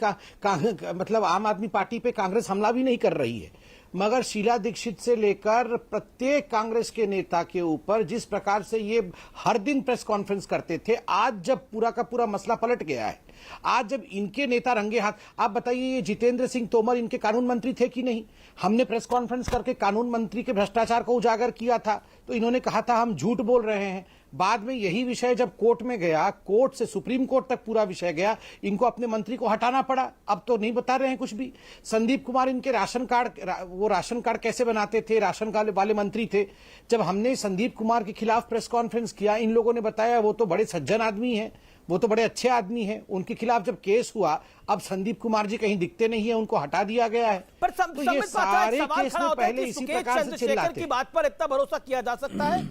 [SPEAKER 7] मतलब आम आदमी पार्टी पे कांग्रेस हमला भी नहीं कर रही है, मगर शीला दीक्षित से लेकर प्रत्येक कांग्रेस के नेता के ऊपर जिस प्रकार से ये हर दिन प्रेस कॉन्फ्रेंस करते थे, आज जब पूरा का पूरा मसला पलट गया है, आज जब इनके नेता रंगे हाथ, आप बताइए ये जितेंद्र सिंह तोमर इनके कानून मंत्री थे कि नहीं? हमने प्रेस कॉन्फ्रेंस करके कानून मंत्री के भ्रष्टाचार को उजागर किया था, तो इन्होंने कहा था हम झूठ बोल रहे हैं। बाद में यही विषय जब कोर्ट में गया, कोर्ट से सुप्रीम कोर्ट तक पूरा विषय गया, इनको अपने मंत्री को हटाना पड़ा। अब तो नहीं बता रहे हैं कुछ भी। संदीप कुमार इनके राशन कार्ड कैसे बनाते थे, राशन कार्ड वाले मंत्री थे। जब हमने संदीप कुमार के खिलाफ प्रेस कॉन्फ्रेंस किया, इन लोगों ने बताया वो तो बड़े सज्जन आदमी हैं, वो तो बड़े अच्छे आदमी हैं। उनके खिलाफ जब केस हुआ, अब संदीप कुमार जी कहीं दिखते नहीं है, उनको हटा दिया गया है।
[SPEAKER 1] पर
[SPEAKER 7] तो ये सारे केस में पहले इसी प्रकार से चिल्लाते।
[SPEAKER 1] की बात पर इतना भरोसा किया जा सकता है?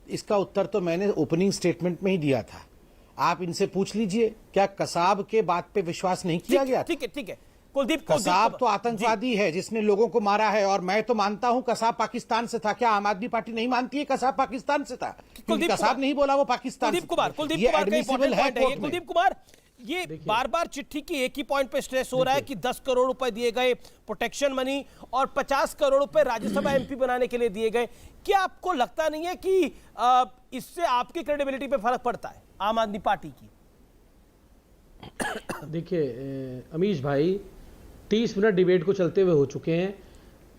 [SPEAKER 7] इसका उत्तर तो मैंने ओपनिंग स्टेटमेंट में ही दिया था। आप इनसे पूछ लीजिए, क्या कसाब के बात पे विश्वास नहीं किया गया?
[SPEAKER 1] ठीक है कुलदीप,
[SPEAKER 7] कसाब तो आतंकवादी है जिसने लोगों को मारा है, और मैं तो मानता हूं कसाब पाकिस्तान से था। क्या आम आदमी पार्टी नहीं मानती है कसाब पाकिस्तान से था? क्योंकि कसाब नहीं बोला वो पाकिस्तान से।
[SPEAKER 1] कुलदीप कुमार, ये बार बार चिट्ठी की एक ही पॉइंट पे स्ट्रेस हो रहा है कि 10 करोड़ रुपए दिए गए प्रोटेक्शन मनी और 50 करोड़ रुपए राज्यसभा एमपी बनाने के लिए दिए गए। क्या आपको लगता नहीं है कि इससे आपकी क्रेडिबिलिटी पे फर्क पड़ता है आम आदमी पार्टी की?
[SPEAKER 8] देखिए अमीश भाई, 30 मिनट डिबेट को चलते हुए हो चुके हैं।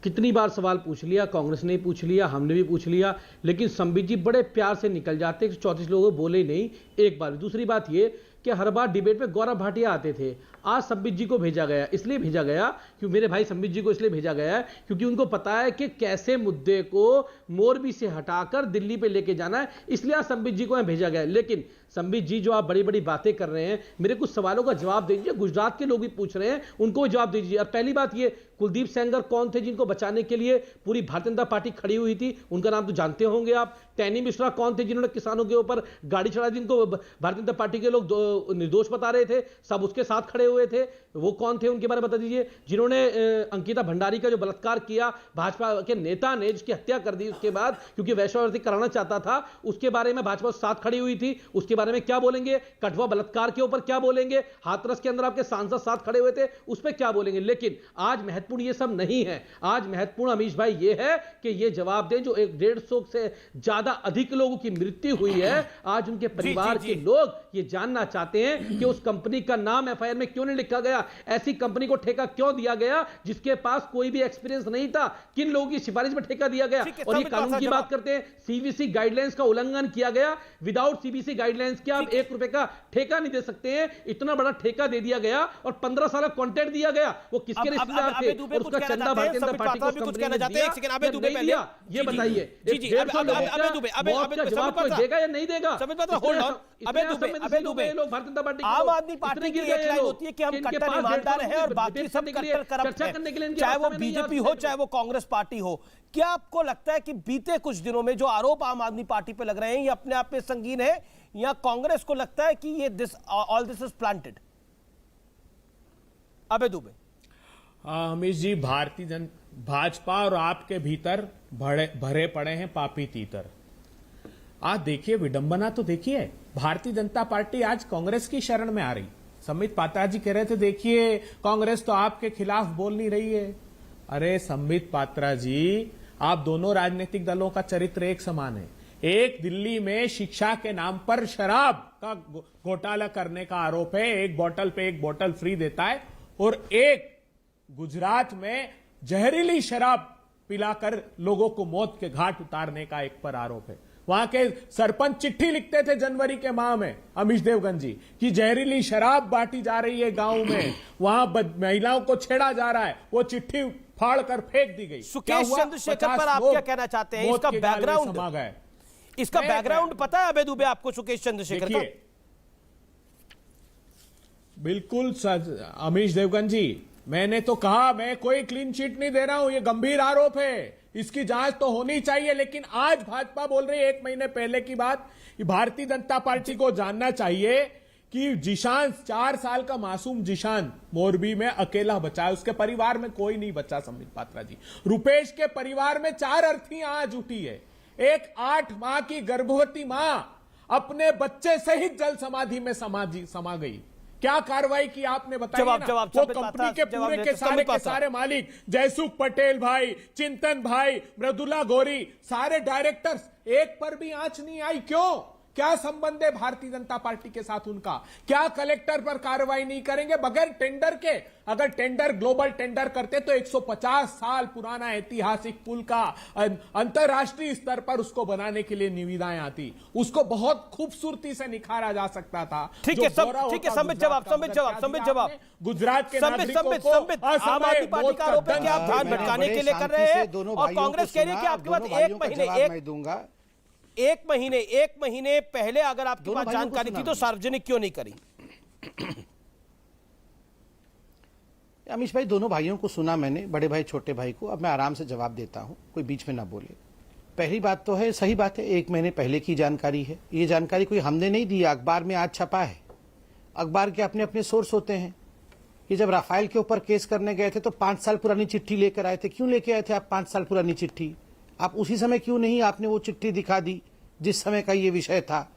[SPEAKER 8] कितनी बार सवाल पूछ लिया, कांग्रेस ने पूछ लिया, हमने भी पूछ लिया, लेकिन संबित जी बड़े प्यार से निकल जाते, 34 लोगों बोले नहीं एक बार। दूसरी बात ये कि हर बार डिबेट में गौरव भाटिया आते थे। आज संबित जी को भेजा गया, इसलिए भेजा गया क्योंकि मेरे भाई संबित जी को इसलिए भेजा गया है क्योंकि उनको पता है कि कैसे मुद्दे को मोरबी से हटाकर दिल्ली पे लेके जाना है, इसलिए आज संबित जी को यहाँ भेजा गया है। लेकिन संबित जी, जो आप बड़ी बड़ी बातें कर रहे हैं, मेरे कुछ सवालों का जवाब दीजिए। गुजरात के लोग भी पूछ रहे हैं, उनको जवाब दीजिए। और पहली बात ये, कुलदीप सेंगर कौन थे जिनको बचाने के लिए पूरी भारतीय जनता पार्टी खड़ी हुई थी? उनका नाम तो जानते होंगे आप। टैनी मिश्रा कौन थे जिन्होंने किसानों के ऊपर गाड़ी चढ़ा, जिनको भारतीय जनता पार्टी के लोग निर्दोष बता रहे थे, सब उसके साथ खड़े हुए थे। वो कौन थे, उनके बारे में बता दीजिए। जिन्होंने अंकिता भंडारी का जो बलात्कार किया, भाजपा के नेता ने, जिसकी हत्या कर दी उसके बाद, क्योंकि वैश्यावृत्ति कराना चाहता था, उसके बारे में भाजपा साथ खड़ी हुई थी, उसके बारे में क्या बोलेंगे? कठुआ बलात्कार के ऊपर क्या बोलेंगे? हाथरस के अंदर आपके सांसद साथ खड़े हुए थे, उस पर क्या बोलेंगे? लेकिन आज महत्वपूर्ण ये सब नहीं है। आज महत्वपूर्ण अमीश भाई ये है कि ये जवाब दें जो 150 से ज्यादा अधिक लोगों की मृत्यु हुई है। आज उनके परिवार के लोग ये जानना चाहते हैं कि उस कंपनी का नाम एफआईआर में क्यों नहीं लिखा गया, ऐसी कंपनी को ठेका क्यों दिया गया जिसके पास कोई भी एक्सपीरियंस नहीं था, किन लोगों की सिफारिश में ठेका दिया गया। और ये कानून की बात करते हैं, सीबीसी गाइडलाइंस का उल्लंघन किया गया। विदाउट सीबीसी गाइडलाइंस के आप 1 रुपए का ठेका नहीं दे सकते हैं। इतना बड़ा ठेका दे दिया गया और 15 साल का कॉन्ट्रैक्ट दिया गया। वो किसके रिश्तेदार थे और उसका चंदा भारतीय जनता पार्टी को कंपनी ने दिया, ये बताइए। जवाब कोई देगा या नहीं देगा?
[SPEAKER 1] आम आदमी पार्टी की एक लाइन होती है कि हम कट्टर ईमानदार हैं और बाकी सब कट्टर करप्ट हैं, चाहे वो बीजेपी हो चाहे वो कांग्रेस पार्टी हो। क्या आपको लगता है कि बीते कुछ दिनों में जो आरोप आम आदमी पार्टी पे लग रहे हैं ये अपने आप में संगीन है, या कांग्रेस को लगता है कि ये ऑल दिस इज प्लांटेड? अबे दुबे।
[SPEAKER 9] अमीश जी, भाजपा और आपके भीतर भरे पड़े हैं पापी तीतर। आज देखिए, विडंबना तो देखिए, भारतीय जनता पार्टी आज कांग्रेस की शरण में आ रही। संबित पात्रा जी कह रहे थे देखिए कांग्रेस तो आपके खिलाफ बोल नहीं रही है। अरे संबित पात्रा जी, आप दोनों राजनीतिक दलों का चरित्र एक समान है। एक दिल्ली में शिक्षा के नाम पर शराब का घोटाला करने का आरोप है, एक बोतल पे एक बोतल फ्री देता है, और एक गुजरात में जहरीली शराब पिलाकर लोगों को मौत के घाट उतारने का एक पर आरोप है। वहां के सरपंच चिट्ठी लिखते थे जनवरी के माह में, अमीश देवगन जी, कि जहरीली शराब बांटी जा रही है गांव में, वहां महिलाओं को छेड़ा जा रहा है। वो चिट्ठी फाड़ कर फेंक दी गई।
[SPEAKER 1] सुकेश चंद्रशेखर पर आप क्या कहना चाहते हैं? इसका बैकग्राउंड, इसका बैकग्राउंड पता है अबे दुबे आपको, सुकेश चंद्रशेखर का?
[SPEAKER 9] बिल्कुल अमीश देवगन जी, मैंने तो कहा मैं कोई क्लीन चिट नहीं दे रहा हूं, ये गंभीर आरोप है, इसकी जांच तो होनी चाहिए। लेकिन आज भाजपा बोल रही है 1 महीने पहले की बात, कि भारतीय जनता पार्टी को जानना चाहिए कि जिशान, 4 साल का मासूम जिशान मोरबी में अकेला बचा है, उसके परिवार में कोई नहीं बचा। संबित पात्रा जी, रुपेश के परिवार में 4 अर्थियां आज उठी है। एक 8 माह की गर्भवती मां अपने बच्चे सहित जल समाधि में समा गई। क्या कार्रवाई की आपने बताया? वो कंपनी के पूरे के सारे मालिक, जयसुख पटेल भाई, चिंतन भाई, मृदुला गौरी, सारे डायरेक्टर्स, एक पर भी आंच नहीं आई। क्यों? क्या संबंध है भारतीय जनता पार्टी के साथ उनका? क्या कलेक्टर पर कार्रवाई नहीं करेंगे बगैर टेंडर के? अगर टेंडर, ग्लोबल टेंडर करते तो 150 साल पुराना ऐतिहासिक पुल का अंतरराष्ट्रीय स्तर पर उसको बनाने के लिए निविदाएं आती, उसको बहुत खूबसूरती से निखारा जा सकता था।
[SPEAKER 1] ठीक है, संबित जवाब।
[SPEAKER 9] गुजरात के नागरिकों को
[SPEAKER 1] आम आदमी पार्टी का आरोप है कि आप ध्यान भटकाने के लिए कर रहे हैं, और कांग्रेस कह रही है कि आपके पास 1 महीने पहले अगर आपके पास जानकारी थी तो सार्वजनिक क्यों नहीं करी?
[SPEAKER 7] अमीश भाई, दोनों भाइयों को सुना मैंने, बड़े भाई छोटे भाई को। अब मैं आराम से जवाब देता हूं, कोई बीच में ना बोले। पहली बात तो है, सही बात है, 1 महीने पहले की जानकारी है। ये जानकारी कोई हमने नहीं दी, अखबार में आज छपा है। अखबार के अपने अपने सोर्स होते हैं। कि जब राफेल के ऊपर केस करने गए थे तो 5 साल पुरानी चिट्ठी लेकर आए थे। क्यों लेके आए थे आप 5 साल पुरानी चिट्ठी? आप उसी समय क्यों नहीं आपने वो चिट्ठी दिखा दी जिस समय का ये विषय था?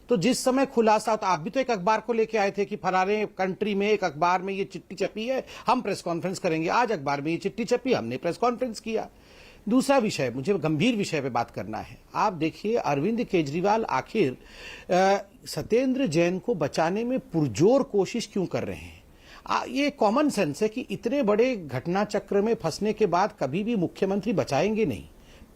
[SPEAKER 7] तो जिस समय खुलासा होता, आप भी तो एक अखबार को लेके आए थे कि फलाने कंट्री में एक अखबार में ये चिट्ठी छपी है, हम प्रेस कॉन्फ्रेंस करेंगे। आज अखबार में ये चिट्ठी छपी, हमने प्रेस कॉन्फ्रेंस किया। दूसरा विषय, मुझे गंभीर विषय पे बात करना है। आप देखिए, अरविंद केजरीवाल आखिर सत्येंद्र जैन को बचाने में पुरजोर कोशिश क्यों कर रहे हैं? ये कॉमन सेंस है कि इतने बड़े घटना चक्र में फंसने के बाद कभी भी मुख्यमंत्री बचाएंगे नहीं,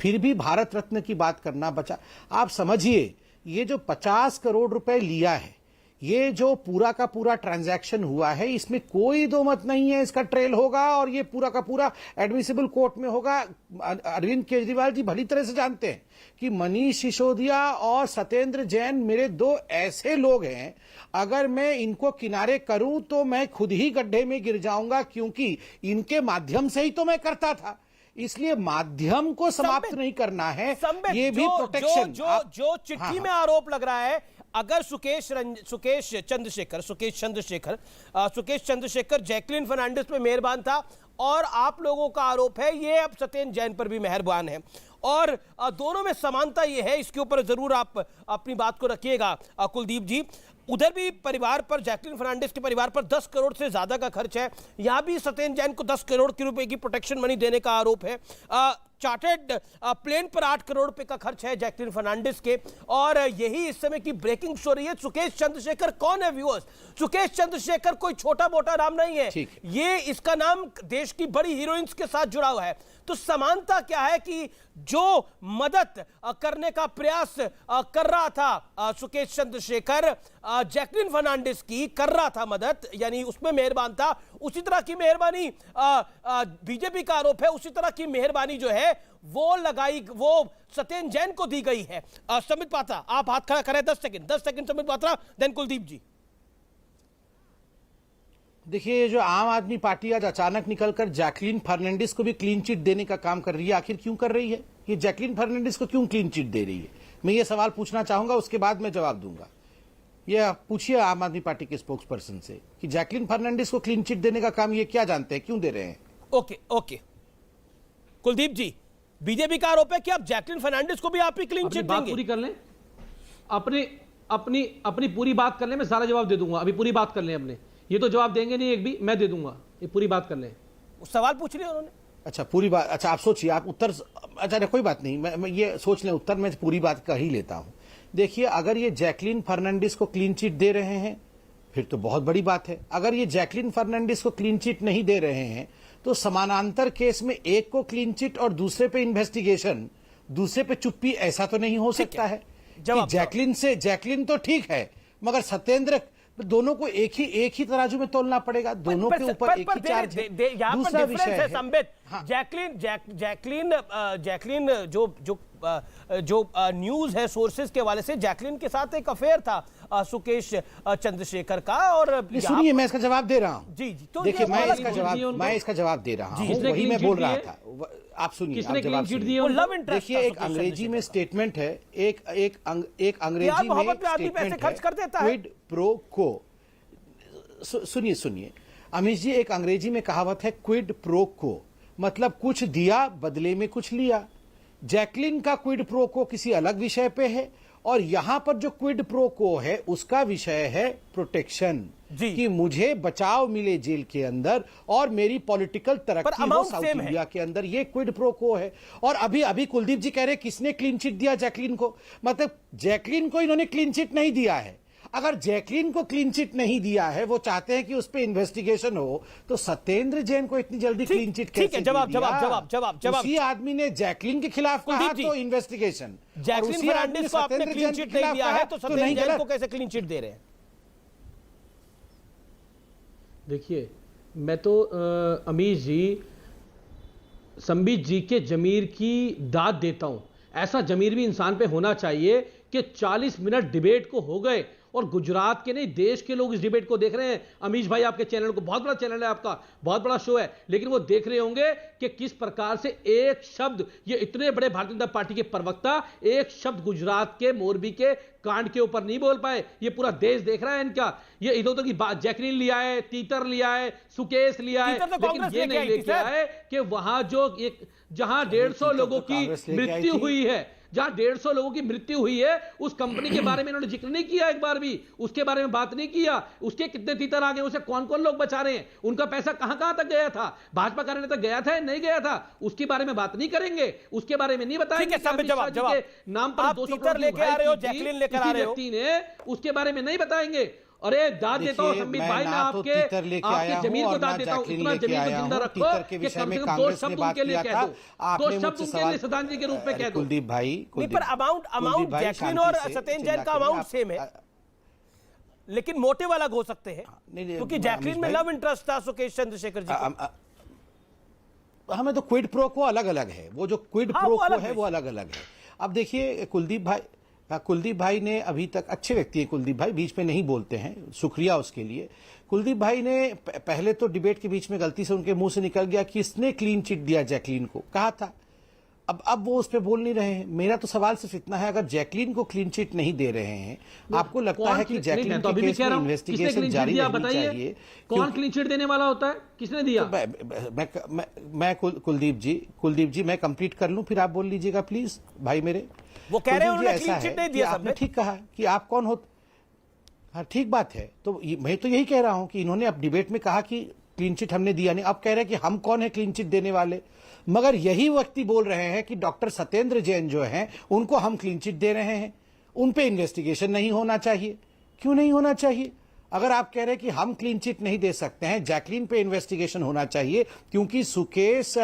[SPEAKER 7] फिर भी भारत रत्न की बात करना बचा। आप समझिए, ये जो 50 करोड़ रुपए लिया है, ये जो पूरा का पूरा ट्रांजैक्शन हुआ है, इसमें कोई दो मत नहीं है, इसका ट्रेल होगा और ये पूरा का पूरा एडमिसिबल कोर्ट में होगा। अरविंद केजरीवाल जी भली तरह से जानते हैं कि मनीष सिसोदिया और सत्येंद्र जैन मेरे 2 ऐसे लोग हैं, अगर मैं इनको किनारे करूं तो मैं खुद ही गड्ढे में गिर जाऊंगा, क्योंकि इनके माध्यम से ही तो मैं करता था। इसलिए माध्यम को समाप्त नहीं करना है। ये भी प्रोटेक्शन
[SPEAKER 1] जो चिट्ठी में आरोप लग रहा है, अगर सुकेश चंद्रशेखर जैकलिन फर्नांडिस पे मेहरबान था और आप लोगों का आरोप है ये अब सत्येंद्र जैन पर भी मेहरबान है, और दोनों में समानता ये है, इसके ऊपर जरूर आप अपनी बात को रखिएगा कुलदीप जी। उधर भी परिवार पर, जैकलिन फर्नांडिस के परिवार पर 10 करोड़ से ज्यादा का खर्च है, यहां भी सत्येंद्र जैन को 10 करोड़ की रुपए की प्रोटेक्शन मनी देने का आरोप है। चार्टर्ड प्लेन पर 8 करोड़ रुपए का खर्च है जैकलिन फर्नांडिस के, और यही इस समय की ब्रेकिंग स्टोरी है। सुकेश चंद्रशेखर कौन है व्यूअर्स? सुकेश चंद्रशेखर कोई छोटा मोटा नाम नहीं है, ये इसका नाम देश की बड़ी हीरोइंस के साथ जुड़ा हुआ है। तो समानता क्या है कि जो मदद करने का प्रयास कर रहा था सुकेश चंद्रशेखर, जैकलिन फर्नांडिस की कर रहा था मदद, यानी उसमें मेहरबान था, उसी तरह की मेहरबानी बीजेपी का आरोप है, उसी तरह की मेहरबानी जो है वो सत्येंद्र जैन को दी गई है। समित पात्रा, आप हाथ खड़ा करें 10 सेकंड समित पात्रा, देन कुलदीप जी।
[SPEAKER 7] देखिए, जो आम आदमी पार्टी आज अचानक निकलकर जैकलिन फर्नांडिस को भी क्लीन चिट देने का काम कर रही है, आखिर क्यों कर रही है? ये जैकलिन फर्नांडिस को क्यों क्लीन चिट दे रही है? मैं ये सवाल पूछना चाहूंगा, उसके बाद मैं जवाब दूंगा। ये पूछिए आम आदमी पार्टी के स्पोक्स पर्सन से कि जैकलिन फर्नांडिस को क्लीन चिट देने का काम ये क्या जानते हैं, क्यों दे रहे हैं?
[SPEAKER 1] ओके कुलदीप जी, बीजेपी का आरोप है कि आप जैकलिन फर्नांडिस को भी आप ही क्लीन चिट देंगे।
[SPEAKER 8] पूरी कर लें, अपनी पूरी बात कर लें, मैं सारा जवाब दे दूंगा। अभी पूरी बात कर लें अपने, ये तो जवाब देंगे नहीं एक भी, मैं दे दूंगा, ये पूरी बात कर लें।
[SPEAKER 1] सवाल पूछ लिया उन्होंने।
[SPEAKER 7] अच्छा, पूरी बात, अच्छा आप सोचिए, आप उत्तर, अच्छा कोई बात नहीं, मैं ये सोच लें उत्तर, मैं पूरी बात कर ही लेता हूं। देखिए, अगर ये जैकलिन फर्नांडिस को क्लीन चिट दे रहे हैं फिर तो बहुत बड़ी बात है। अगर ये जैकलिन फर्नांडिस को क्लीन चिट नहीं दे रहे हैं तो समानांतर केस में एक को क्लीन चिट और दूसरे पे इन्वेस्टिगेशन, दूसरे पे चुप्पी, ऐसा तो नहीं हो सकता है कि जैकलिन तो ठीक है मगर सत्येंद्र, दोनों को एक ही तराजू में तोलना पड़ेगा, दोनों के ऊपर एक ही चार्ज है। दूसरा विषय है संबित,
[SPEAKER 1] जैकलिन जो न्यूज है सोर्सेज के हवाले से, जैकलिन के साथ एक अफेयर था सुकेश चंद्रशेखर का। और
[SPEAKER 7] सुनिए, मैं इसका जवाब दे रहा हूं।
[SPEAKER 1] जी तो
[SPEAKER 7] देखिए, मैं इसका जवाब दे रहा हूं, वही मैं बोल रहा था। आप सुनिए, आप जवाब सुनिए। देखिए, एक अंग्रेजी में स्टेटमेंट है, एक अंग्रेजी में स्टेटमेंट है, क्विड प्रो को। सुनिए अमीश जी, एक अंग्रेजी में कहावत है क्विड प्रो को, मतलब कुछ दिया बदले में कुछ लिया। जैकलिन का क्विड प्रो को किसी अलग विषय पे है, और यहां पर जो क्विड प्रो को है उसका विषय है प्रोटेक्शन, कि मुझे बचाव मिले जेल के अंदर और मेरी पॉलिटिकल तरक्की हो साउथ इंडिया के अंदर, ये क्विड प्रो को है। और अभी कुलदीप जी कह रहे किसने क्लीन चिट दिया जैकलिन को, मतलब जैकलिन को इन्होंने क्लीन चिट नहीं दिया है। अगर जैकलिन को क्लीन चिट नहीं दिया है, वो चाहते हैं कि उस पर इन्वेस्टिगेशन हो, तो सत्येंद्र जैन को इतनी जल्दी क्लीन चिट कैसे दे दिया? जवाब उसी आदमी ने जैकलिन के खिलाफ कहा तो इन्वेस्टिगेशन,
[SPEAKER 1] जैकलिन फर्नांडिस को आपने क्लीन चिट नहीं दिया है तो सत्येंद्र जैन को कैसे क्लीन चिट दे रहे हैं?
[SPEAKER 8] देखिए, मैं तो अमीश जी, संबित जी के जमीर की दाद देता हूं। ऐसा जमीर भी इंसान पे होना चाहिए कि 40 मिनट डिबेट को हो गए और गुजरात के नहीं देश के लोग इस डिबेट को देख रहे हैं। अमीश भाई, आपके चैनल को, बहुत बड़ा चैनल है आपका, बहुत बड़ा शो है, लेकिन वो देख रहे होंगे कि किस प्रकार से एक शब्द, ये इतने बड़े भारतीय जनता पार्टी के प्रवक्ता एक शब्द गुजरात के मोरबी के कांड के ऊपर नहीं बोल पाए। ये पूरा देश देख रहा है इनका। ये इधर उधर की बात, जैकलिन लिया है, तीतर लिया है, सुकेश लिया है, लेकिन ये नहीं लेके आए कि वहां जो एक, जहां 150 लोगों की मृत्यु हुई है, जहां 150 लोगों की मृत्यु हुई है, उस कंपनी के बारे में इन्होंने जिक्र नहीं किया, एक बार भी उसके बारे में बात नहीं किया। उसके कितने तीतर आ गए, उसे कौन कौन लोग बचा रहे हैं, उनका पैसा कहां कहां तक गया था, भाजपा कार्यालय तक गया था या नहीं गया था, उसके बारे में बात नहीं करेंगे, उसके बारे में नहीं बताएंगे।
[SPEAKER 1] जवाब
[SPEAKER 8] नाम पर 200 करोड़
[SPEAKER 1] लेके आ रहे हो, जैकलिन लेकर आ रहे हो,
[SPEAKER 8] व्यक्ति ने उसके बारे में नहीं बताएंगे। अरे दाद देता हूं संबित भाई, मैं आपके जमीन को दाद देता हूं, इतना जमीन को जिंदा रखो कि कम से कम 2 शब्द उनके लिए कह दो, 2 शब्द उनके लिए श्रद्धांजलि के रूप में कह दो।
[SPEAKER 7] कुलदीप भाई,
[SPEAKER 1] पर अमाउंट जैकलिन और सत्येंद्र जैन का अमाउंट सेम है, लेकिन मोटिव अलग हो सकते हैं, क्योंकि जैकलिन में लव इंटरेस्ट था सुकेश चंद्रशेखर जी।
[SPEAKER 7] हमें तो क्विड प्रो को अलग अलग है, वो जो क्विड प्रो को है वो अलग अलग है। अब देखिए, कुलदीप भाई ने अभी तक, अच्छे व्यक्ति हैं कुलदीप भाई, बीच में नहीं बोलते हैं, शुक्रिया उसके लिए। कुलदीप भाई ने पहले तो डिबेट के बीच में गलती से उनके मुंह से निकल गया कि इसने क्लीन चिट दिया जैकलिन को, कहा था। अब वो उस पर बोल नहीं रहे हैं। मेरा तो सवाल सिर्फ इतना है, अगर जैकलीन को क्लीन चिट नहीं दे रहे हैं, आपको लगता है कि जैकलीन के केस में इन्वेस्टिगेशन जारी रहनी चाहिए?
[SPEAKER 8] कौन क्लीन चिट देने वाला होता है? किसने दिया?
[SPEAKER 7] मैं कुलदीप जी मैं कंप्लीट कर लूं, फिर आप बोल लीजिएगा प्लीज भाई मेरे।
[SPEAKER 1] वो कह रहे हैं उन्होंने क्लीन चिट नहीं दिया।
[SPEAKER 7] आपने ठीक कहा कि आप कौन हो। हाँ ठीक बात है, तो मैं तो यही कह रहा हूं कि इन्होंने अब डिबेट में कहा कि क्लीन चिट हमने दिया नहीं, अब कह रहे हैं कि हम कौन है क्लीन चिट देने वाले। मगर यही व्यक्ति बोल रहे हैं कि डॉक्टर सत्येंद्र जैन जो हैं उनको हम क्लीन चिट दे रहे हैं, उन पे इन्वेस्टिगेशन नहीं होना चाहिए। क्यों नहीं होना चाहिए? अगर आप कह रहे हैं कि हम क्लीन चिट नहीं दे सकते हैं, जैकलीन पे इन्वेस्टिगेशन होना चाहिए क्योंकि सुकेश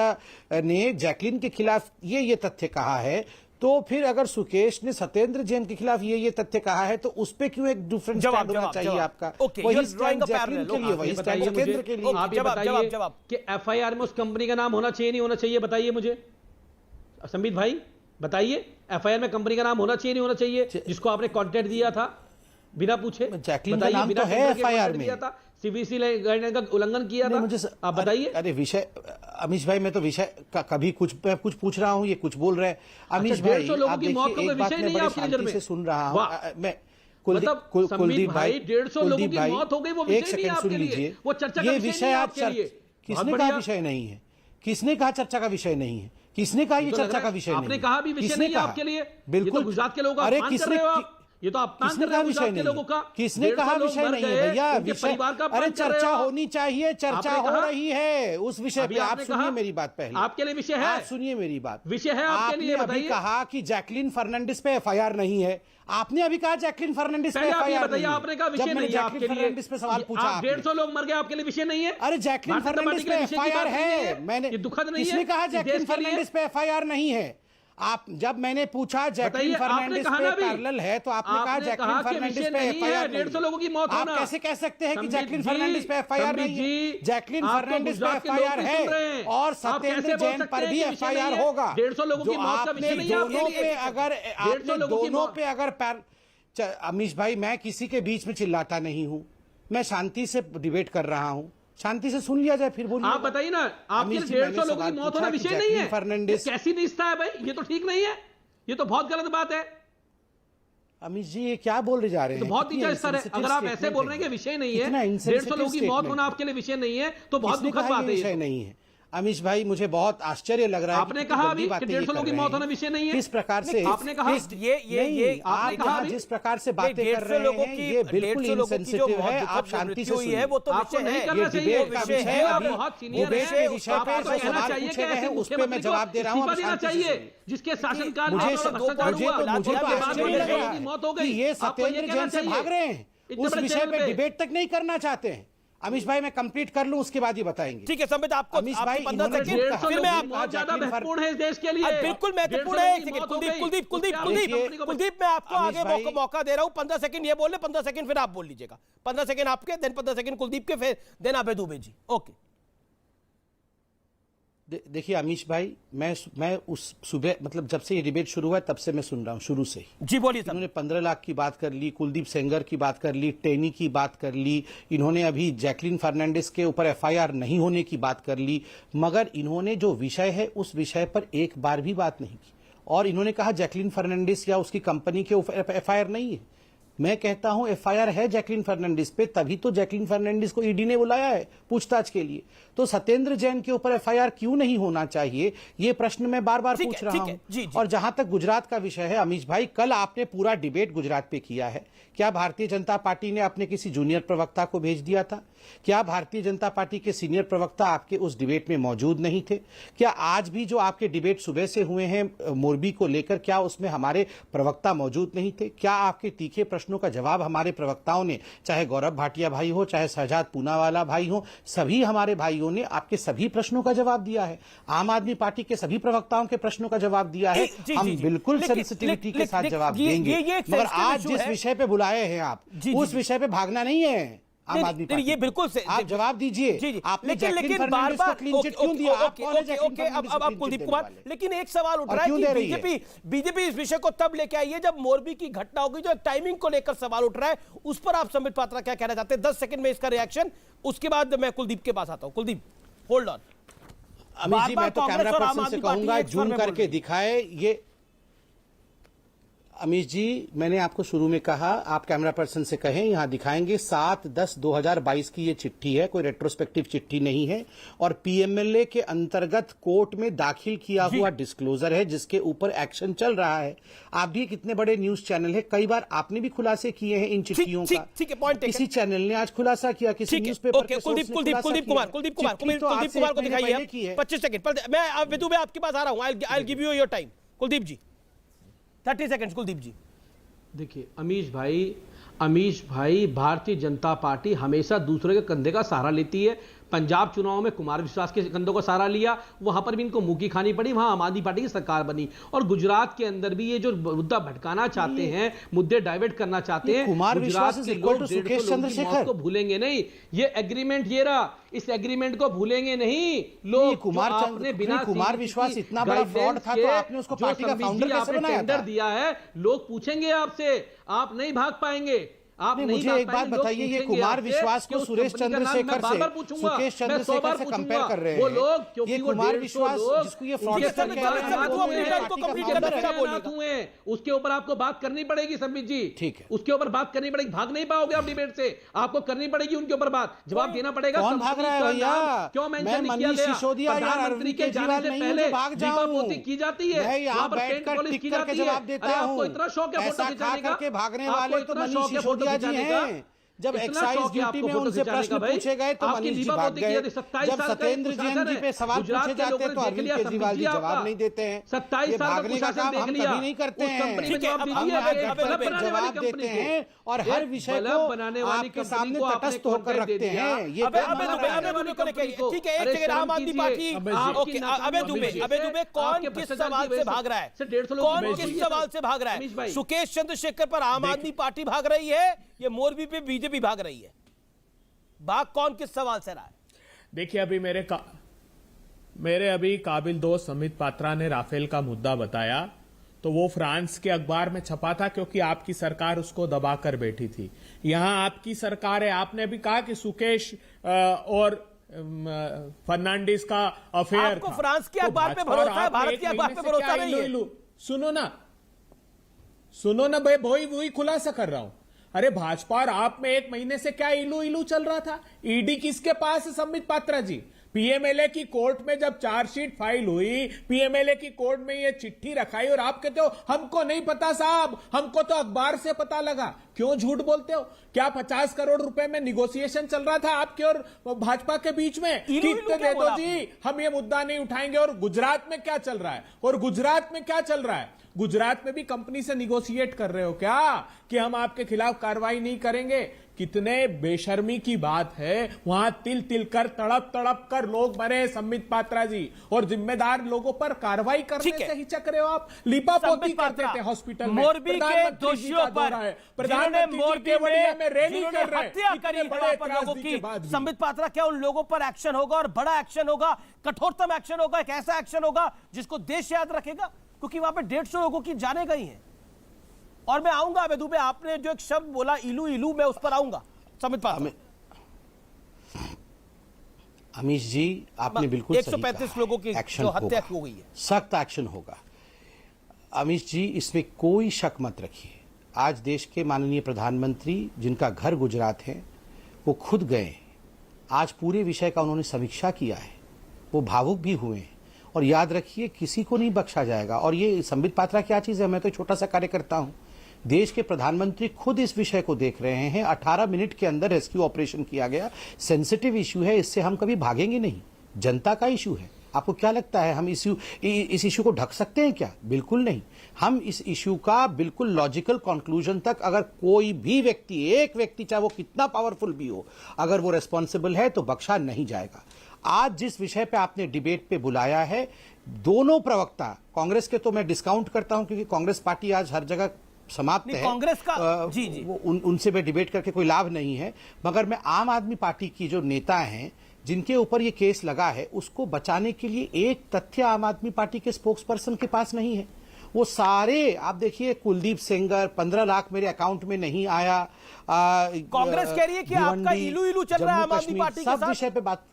[SPEAKER 7] ने जैकलीन के खिलाफ ये तथ्य कहा है, तो फिर अगर सुकेश ने सत्येंद्र जैन के खिलाफ ये तथ्य कहा है, तो उस पे क्यों एक डिफरेंट स्टैंड होना चाहिए आपका? वही स्टैंड जैकलीन के लिए, वही स्टैंड सत्येंद्र के लिए।
[SPEAKER 8] आप ये बताइए कि एफआईआर में उस कंपनी का नाम होना चाहिए नहीं होना चाहिए? बताइए मुझे संबित भाई, बताइए एफआईआर में कंपनी का नाम होना चाहिए नहीं होना चाहिए जिसको आपने कॉन्ट्रैक्ट दिया था बिना पूछे?
[SPEAKER 7] जैकलीन का नाम तो है एफआईआर में,
[SPEAKER 8] सीबीसी गाइडलाइन का उल्लंघन किया था।
[SPEAKER 7] मुझे
[SPEAKER 8] आप बताइए।
[SPEAKER 7] अरे विषय अमीश भाई, मैं तो विषय का कभी कुछ पूछ रहा हूँ, ये कुछ बोल रहे हैं अमीश भाई।
[SPEAKER 8] 150 लोगों की मौत का कोई विषय नहीं है आपकी नजर में?
[SPEAKER 7] से सुन रहा हूँ मैं।
[SPEAKER 8] कुलदीप भाई, 150 लोगों की मौत हो गई, वो विषय नहीं है आपके लिए, वो चर्चा का विषय आपके लिए।
[SPEAKER 7] किसने कहा विषय नहीं है? किसने कहा चर्चा का विषय नहीं है? किसने कहा ये चर्चा का विषय नहीं?
[SPEAKER 8] आपने कहा भी विषय नहीं है आपके लिए।
[SPEAKER 7] बिल्कुल
[SPEAKER 8] गुजरात के लोगों का
[SPEAKER 7] अरे
[SPEAKER 8] अपमान कर रहे हो आप। ये तो आप
[SPEAKER 7] किसने कहा विषय नहीं? किसने कहा विषय नहीं है भैया? विषय, अरे चर्चा होनी चाहिए, चर्चा हो रही है उस विषय पे। आप सुनिए मेरी बात पहले।
[SPEAKER 8] आपके लिए विषय है?
[SPEAKER 7] आप सुनिए मेरी बात।
[SPEAKER 8] विषय है आपके लिए?
[SPEAKER 7] आपने अभी कहा कि जैकलीन फर्नांडिस पे एफआईआर नहीं है। आपने अभी कहा जैकलीन फर्नांडिस पे एफआईआर नहीं है।
[SPEAKER 8] आपने कहा विषय नहीं है आपके लिए।
[SPEAKER 7] पे सवाल पूछा,
[SPEAKER 8] 150 लोग मर गए, आपके लिए विषय नहीं है?
[SPEAKER 7] अरे जैकलीन फर्नांडिस पे एफआईआर है। मैंने
[SPEAKER 8] दुखद नहीं है?
[SPEAKER 7] किसने कहा जैकलीन फर्नांडिस पे एफआईआर नहीं है? आप जब मैंने पूछा जैकलीन फर्नांडिस पे पैरेलल है, तो आपने कहा जैकलीन फर्नांडिस पे एफआईआर नहीं है।
[SPEAKER 8] 150 लोगों की मौत होना।
[SPEAKER 7] आप कैसे कह सकते हैं कि जैकलीन फर्नांडिस पे एफआईआर नहीं है? जैकलीन फर्नांडिस पे एफआईआर है और सत्येंद्र जैन पर भी एफआईआर होगा।
[SPEAKER 8] 150 लोगों की मौत का विषय नहीं है
[SPEAKER 7] दोनों पे अगर आपने दोनों पे अगर अमीश भाई, मैं किसी के बीच में चिल्लाता नहीं हूं, मैं शांति से डिबेट कर रहा हूं। शांति से सुन लिया जाए फिर बोलिए।
[SPEAKER 8] आप बताइए ना, आपके 150 लोगों की मौत होना विषय नहीं है?
[SPEAKER 7] फर्नांडिस
[SPEAKER 8] कैसी निष्ठा है भाई? ये तो ठीक नहीं है, ये तो बहुत गलत बात है।
[SPEAKER 7] अमीश जी ये क्या बोल जा रहे हैं?
[SPEAKER 8] तो बहुत नीचा स्तर है। अगर आप ऐसे बोल रहे हैं कि विषय नहीं है, 150 लोगों की मौत होना आपके लिए विषय नहीं है, तो बहुत दुखद बात है।
[SPEAKER 7] विषय नहीं है अमीश भाई, मुझे बहुत आश्चर्य लग रहा है।
[SPEAKER 8] आपने कहा अभी कि 150 लोगों की मौत होना विषय नहीं है।
[SPEAKER 7] किस प्रकार से
[SPEAKER 8] आपने कहा
[SPEAKER 7] ये आपने कहा जिस प्रकार से बातें कर रहे हैं ये बिल्कुल इनसेंसिटिव है। आप शांति से सुनिए।
[SPEAKER 1] वो तो
[SPEAKER 8] आपको नहीं करना चाहिए, विषय है, आप बहुत सीनियर हैं, आपको कहना चाहिए कि ऐसे मुख्यमंत्री को इस्तीफा देना चाहिए जिसके शासनकाल में भ्रष्टाचार हुआ, मौत हो गई।
[SPEAKER 7] ये सत्येंद्र जैन से भाग रहे हैं, उस विषय पे डिबेट तक नहीं करना चाहते हैं। अमीश भाई मैं कंप्लीट कर लूं, उसके बाद ही बताएंगे।
[SPEAKER 1] ठीक है संबित, आपको
[SPEAKER 7] अमीश भाई
[SPEAKER 1] 15 सेकंड फिर मैं
[SPEAKER 8] बहुत ज्यादा महत्वपूर्ण है इस देश के लिए।
[SPEAKER 1] बिल्कुल महत्वपूर्ण है। कुलदीप मैं आपको आगे मौका दे रहा हूं। 15 सेकंड ये बोले, 15 सेकंड फिर आप बोल लीजिएगा। 15 सेकंड आपके, देन 15 सेकंड कुलदीप के, फिर देन अभय दुबे जी। ओके
[SPEAKER 7] देखिए अमीश भाई, मैं उस सुबह मतलब जब से ये डिबेट शुरू हुआ तब से मैं सुन रहा हूं, शुरू से ही।
[SPEAKER 1] जी बोलिए।
[SPEAKER 7] इन्होंने 15 लाख की बात कर ली, कुलदीप सेंगर की बात कर ली, टेनी की बात कर ली, इन्होंने अभी जैकलीन फर्नांडिस के ऊपर एफआईआर नहीं होने की बात कर ली, मगर इन्होंने जो विषय है उस विषय पर एक बार भी बात नहीं की। और इन्होंने कहा जैकलीन फर्नांडिस या उसकी कंपनी के ऊपर एफआईआर नहीं है। मैं कहता हूं एफआईआर है जैकलीन फर्नांडिस पे, तभी तो जैकलीन फर्नांडिस को ईडी ने बुलाया है पूछताछ के लिए। तो सत्येंद्र जैन के ऊपर एफआईआर क्यों नहीं होना चाहिए, ये प्रश्न मैं बार बार पूछ रहा हूं। और जहां तक गुजरात का विषय है अमीश भाई, कल आपने पूरा डिबेट गुजरात पे किया है। क्या भारतीय जनता पार्टी ने अपने किसी जूनियर प्रवक्ता को भेज दिया था? क्या भारतीय जनता पार्टी के सीनियर प्रवक्ता आपके उस डिबेट में मौजूद नहीं थे? क्या आज भी जो आपके डिबेट सुबह से हुए हैं मोरबी को लेकर, क्या उसमें हमारे प्रवक्ता मौजूद नहीं थे? क्या आपके तीखे प्रश्नों का जवाब हमारे प्रवक्ताओं ने, चाहे गौरव भाटिया भाई हो, चाहे शहजाद पूनावाला भाई हो, सभी हमारे भाइयों ने आपके सभी प्रश्नों का जवाब दिया है। आम आदमी पार्टी के सभी प्रवक्ताओं के प्रश्नों का जवाब दिया है। हम बिल्कुल सेंसिटिविटी के साथ जवाब देंगे, मगर आज जिस विषय पे बुलाए हैं आप, उस विषय पे भागना नहीं है। आम आदमी पार्टी ये बिल्कुल से आप जवाब दीजिए। आपने लेकिन बार-बार क्लीन चिट क्यों दिया? आप कौन है जैकलीन फर्नांडिस?
[SPEAKER 1] अब कुलदीप कुमार, लेकिन एक सवाल उठ रहा है कि बीजेपी इस विषय को तब लेके आई है जब मोरबी की घटना होगी, जो टाइमिंग को लेकर सवाल उठ रहा है, उस पर आप संबित पात्रा क्या कहना चाहते हैं? 10 सेकंड में इसका रिएक्शन, उसके बाद मैं कुलदीप के पास आता हूं। Kuldeep hold on.
[SPEAKER 7] अमित जी, मैं तो
[SPEAKER 1] कांग्रेस
[SPEAKER 7] कैमरा
[SPEAKER 1] और आम
[SPEAKER 7] पर्सन से
[SPEAKER 1] आदमी पार्टी
[SPEAKER 7] कहूंगा
[SPEAKER 1] एक स्वर
[SPEAKER 7] जूम
[SPEAKER 1] में बोल
[SPEAKER 7] करके
[SPEAKER 1] रही है।
[SPEAKER 7] दिखाए ये। अमित जी, मैंने आपको शुरू में कहा, आप कैमरा पर्सन से कहें, यहां दिखाएंगे 7/10/2022 की ये चिट्ठी है, कोई रेट्रोस्पेक्टिव चिट्ठी नहीं है, और पीएमएलए के अंतर्गत कोर्ट में दाखिल किया हुआ डिस्क्लोजर है जिसके ऊपर एक्शन चल रहा है। आप भी कितने बड़े न्यूज चैनल है, कई बार आपने भी खुलासे किए हैं इन चिट्ठियों का।
[SPEAKER 1] ठीक है, पॉइंट
[SPEAKER 7] किसी चैनल ने आज खुलासा किया, किसी न्यूज़पेपर के सोर्स ने खुलासा
[SPEAKER 1] कुलदीप
[SPEAKER 7] किया।
[SPEAKER 1] कुमार को दिखाइए 25 सेकंड। मैं विदु में आपके पास आ रहा हूं, I give you your time. Kuldeep ji 30 second. Kuldeep ji
[SPEAKER 8] देखिए अमीश भाई, भारतीय जनता पार्टी हमेशा दूसरे के कंधे का सहारा लेती है। पंजाब चुनाव में कुमार विश्वास के कंधों का सहारा लिया, वहां पर भी इनको मुंह की खानी पड़ी, वहां आम आदमी पार्टी की सरकार बनी। और गुजरात के अंदर भी ये जो मुद्दा भटकाना चाहते हैं, मुद्दे डाइवर्ट करना चाहते हैं,
[SPEAKER 7] कुमार विश्वास
[SPEAKER 8] गुजरात के लोग 150 लोगों की मौत को भूलेंगे नहीं। ये एग्रीमेंट ये रहा, इस एग्रीमेंट को भूलेंगे नहीं लोग।
[SPEAKER 7] कुमार विश्वास इतना बड़ा फ्रॉड था तो आपने उसको पार्टी का फाउंडर कैसे बनाया था?
[SPEAKER 8] दिया है, लोग पूछेंगे आपसे, आप नहीं भाग पाएंगे। आप नहीं,
[SPEAKER 7] मुझे एक बात बताइए, ये कुमार विश्वास को सुरेश चंद्रशेखर से, सुकेश चंद्रशेखर से कंपेयर कर रहे हैं।
[SPEAKER 8] वो लोग
[SPEAKER 7] ये कुमार विश्वास जिसको ये फ्रॉडस्टर कह रहे
[SPEAKER 8] हैं, उसके ऊपर आपको बात करनी पड़ेगी संबित जी।
[SPEAKER 7] ठीक है,
[SPEAKER 8] उसके ऊपर बात करनी पड़ेगी, भाग नहीं पाओगे आप डिबेट से, आपको करनी पड़ेगी उनके ऊपर बात, जवाब देना पड़ेगा।
[SPEAKER 7] कौन भाग रहा है भैया?
[SPEAKER 8] क्यों मेंशन किया गया? प्रधानमंत्री के जाने से पहले दीपावली की जाती है, वहां पर पेंट पॉलिश की जाती है। अरे आपको इतना शौक है फोटो खिंचाने का?
[SPEAKER 7] भागने वाले तो मनीष सिसोदिया जी हैं। जब एक्साइज ड्यूटी में उनसे प्रश्न पूछे गए तो मनीष जी भाग गए। जब सत्येंद्र जैन जी पे सवाल पूछे जाते हैं तो अरविंद केजरीवाल जी जवाब नहीं देते हैं।
[SPEAKER 8] 27 साल
[SPEAKER 7] भागने का काम हम कभी नहीं करते हैं, हम जवाब देते हैं और हर विषय को आपके सामने तटस्थ होकर रखते हैं। ये
[SPEAKER 1] ठीक है, एक जगह आम आदमी पार्टी, अबे दुबे कौन किस सवाल से भाग रहा है? कौन किस सवाल से भाग रहा है? सुकेश चंद्रशेखर पर आम आदमी पार्टी भाग रही है, ये मोरबी पे बीजेपी भाग रही है। भाग कौन किस सवाल से रहा है?
[SPEAKER 9] देखिए, अभी मेरे अभी काबिल दोस्त अमित पात्रा ने राफेल का मुद्दा बताया, तो वो फ्रांस के अखबार में छपा था क्योंकि आपकी सरकार उसको दबाकर बैठी थी। यहां आपकी सरकार है, आपने भी कहा कि सुकेश और फर्नांडिस का अफेयर
[SPEAKER 1] आपको फ्रांस के अखबार पे भरोसा है, भारत के अखबार पे भरोसा नहीं है।
[SPEAKER 9] सुनो ना भाई, वही खुलासा कर रहा हूं। अरे भाजपा और आप में एक महीने से क्या इलू चल रहा था? ईडी किसके पास है? संबित पात्रा जी, पीएमएलए की कोर्ट में जब चार्जशीट फाइल हुई, पीएमएलए की कोर्ट में ये चिट्ठी रखाई और आप कहते हो हमको नहीं पता साहब, हमको तो अखबार से पता लगा। क्यों झूठ बोलते हो? क्या 50 करोड़ रुपए में निगोशिएशन चल रहा था आपके और भाजपा के बीच में? कितने दे दो जी, हम ये मुद्दा नहीं उठाएंगे। और गुजरात में क्या चल रहा है? गुजरात में भी कंपनी से निगोशिएट कर रहे हो क्या कि हम आपके खिलाफ कार्रवाई नहीं करेंगे? कितने बेशर्मी की बात है। वहां तिल कर तड़प कर लोग मरे संबित पात्रा जी, और जिम्मेदार लोगों पर कार्रवाई करने से हिचक रहे हो आप। लिपापोती करते थे हॉस्पिटल में,
[SPEAKER 1] मोरबी के दोषियों पर,
[SPEAKER 9] प्रधानमंत्री मोरबी में रैली कर रहे
[SPEAKER 1] हैं। संबित पात्रा, क्या उन लोगों पर एक्शन होगा और बड़ा एक्शन होगा, कठोरतम एक्शन होगा, एक ऐसा एक्शन होगा जिसको देश याद रखेगा? क्योंकि वहां पे 150 लोगों की जाने गई हैं। और मैं आऊंगा अबे पे, आपने जो एक शब्द बोला इलू, मैं उस पर आऊंगा। संबित पात्रा,
[SPEAKER 7] अमीश जी, आपने बिल्कुल
[SPEAKER 1] 135 लोगों की जो हत्या हो गई है,
[SPEAKER 7] सख्त एक्शन होगा। अमीश जी, इसमें कोई शक मत रखिए। आज देश के माननीय प्रधानमंत्री, जिनका घर गुजरात है, वो खुद गए, आज पूरे विषय का उन्होंने समीक्षा किया है, वो भावुक भी हुए हैं। और याद रखिए, किसी को नहीं बख्शा जाएगा। और ये संबित पात्रा क्या चीज है? मैं तो छोटा सा कार्यकर्ता हूं। देश के प्रधानमंत्री खुद इस विषय को देख रहे हैं। 18 मिनट के अंदर रेस्क्यू ऑपरेशन किया गया। सेंसिटिव इश्यू है, इससे हम कभी भागेंगे नहीं। जनता का इश्यू है। आपको क्या लगता है हम इस इश्यू को ढक सकते हैं क्या? बिल्कुल नहीं। हम इस इश्यू का बिल्कुल लॉजिकल कंक्लूजन तक, अगर कोई भी व्यक्ति, एक व्यक्ति चाहे वो कितना पावरफुल भी हो, अगर वो रेस्पॉन्सिबल है तो बख्शा नहीं जाएगा। आज जिस विषय पे आपने डिबेट पे बुलाया है, दोनों प्रवक्ता, कांग्रेस के तो मैं डिस्काउंट करता हूं क्योंकि कांग्रेस पार्टी आज हर जगह समाप्त है,
[SPEAKER 1] कांग्रेस का जी
[SPEAKER 7] उनसे मैं डिबेट करके कोई लाभ नहीं है। मगर मैं आम आदमी पार्टी की जो नेता हैं, जिनके ऊपर ये केस लगा है, उसको बचाने के लिए एक तथ्य आम आदमी पार्टी के स्पोक्स पर्सन के पास नहीं है। वो सारे, आप देखिए, कुलदीप सेंगर, 15 लाख मेरे अकाउंट में नहीं आया।
[SPEAKER 1] कांग्रेस कह रही है कि आपका इलू चल रहा है आम आदमी पार्टी के साथ।
[SPEAKER 7] सब विषय पे बात,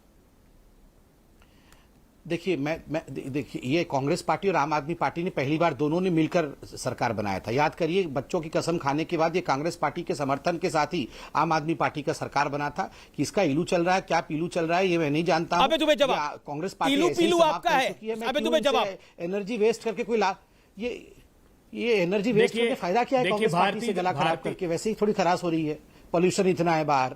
[SPEAKER 7] देखिए ये कांग्रेस पार्टी और आम आदमी पार्टी ने पहली बार दोनों ने मिलकर सरकार बनाया था। याद करिए, बच्चों की कसम खाने के बाद ये कांग्रेस पार्टी के समर्थन के साथ ही आम आदमी पार्टी का सरकार बना था। किसका इलू चल रहा है, क्या पीलू चल रहा है, ये मैं नहीं जानता हूं।
[SPEAKER 1] अबे तुम्हें जवाब,
[SPEAKER 7] कांग्रेस पार्टी
[SPEAKER 1] इलू पीलू आपका है। अबे तुम्हें जवाब,
[SPEAKER 7] एनर्जी वेस्ट करके कोई लाभ, ये एनर्जी वेस्ट करके फायदा क्या है कांग्रेस पार्टी से गला खराब करके? वैसे ही थोड़ी खराश हो रही है, पॉल्यूशन इतना है बाहर।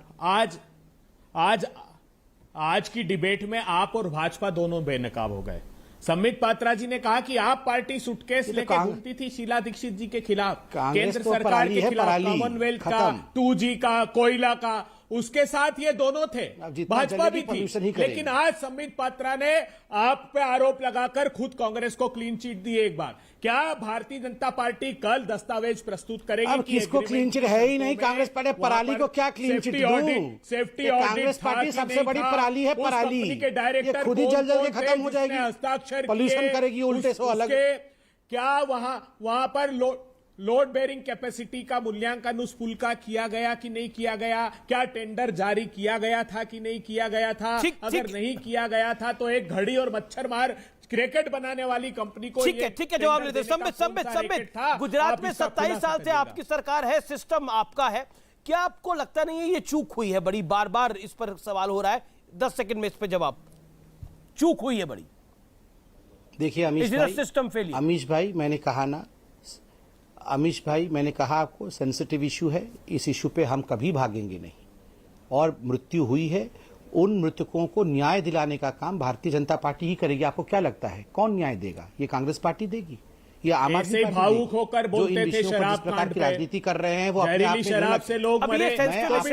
[SPEAKER 9] आज की डिबेट में आप और भाजपा दोनों बेनकाब हो गए। संबित पात्रा जी ने कहा कि आप पार्टी सुटकेस लेके घूमती थी शीला दीक्षित जी के खिलाफ, केंद्र सरकार के खिलाफ, कॉमनवेल्थ का, 2G का, कोयला का, उसके साथ ये दोनों थे, भाजपा भी थी। लेकिन आज संबित पात्रा ने आप पे आरोप लगाकर खुद कांग्रेस को क्लीन चिट दी। एक बार क्या भारतीय जनता पार्टी कल दस्तावेज प्रस्तुत करेगी?
[SPEAKER 7] अब किसको क्लीन चिट है ही नहीं, कांग्रेस पार्टी पराली को क्या क्लीन चिट दूं?
[SPEAKER 9] सेफ्टी
[SPEAKER 7] कांग्रेस पार्टी सबसे बड़ी पराली है, पराली ये खुद ही जल के खत्म हो जाएगी,
[SPEAKER 9] हस्ताक्षर
[SPEAKER 7] पॉल्यूशन करेगी उल्टे से अलग।
[SPEAKER 9] क्या वहां पर लोड बेरिंग कैपेसिटी का मूल्यांकन उस पुल का किया गया कि नहीं किया गया? क्या टेंडर जारी किया गया था कि नहीं किया गया था? अगर नहीं किया गया था तो एक घड़ी और मच्छर मार क्रिकेट बनाने वाली कंपनी को
[SPEAKER 1] ठीक है जवाब लेते। संबित, गुजरात में 27 साल से आपकी सरकार है, सिस्टम आपका है, क्या आपको लगता नहीं है ये चूक हुई है बड़ी? बार बार इस पर सवाल हो रहा है, 10 सेकंड में इस पर जवाब। चूक हुई है बड़ी।
[SPEAKER 7] देखिए अमीश भाई मैंने कहा आपको सेंसिटिव इशू है, इस इशू पे हम कभी भागेंगे नहीं। और मृत्यु हुई है, उन मृतकों को न्याय दिलाने का काम भारतीय जनता पार्टी ही करेगी। आपको क्या लगता है कौन न्याय देगा? ये कांग्रेस पार्टी देगी या आम आदमी पार्टी?
[SPEAKER 9] भावुक होकर बोलते थे शराब
[SPEAKER 7] प्रकार की राजनीति कर रहे हैं वो अपने आप में
[SPEAKER 9] शराब से लोग मरे।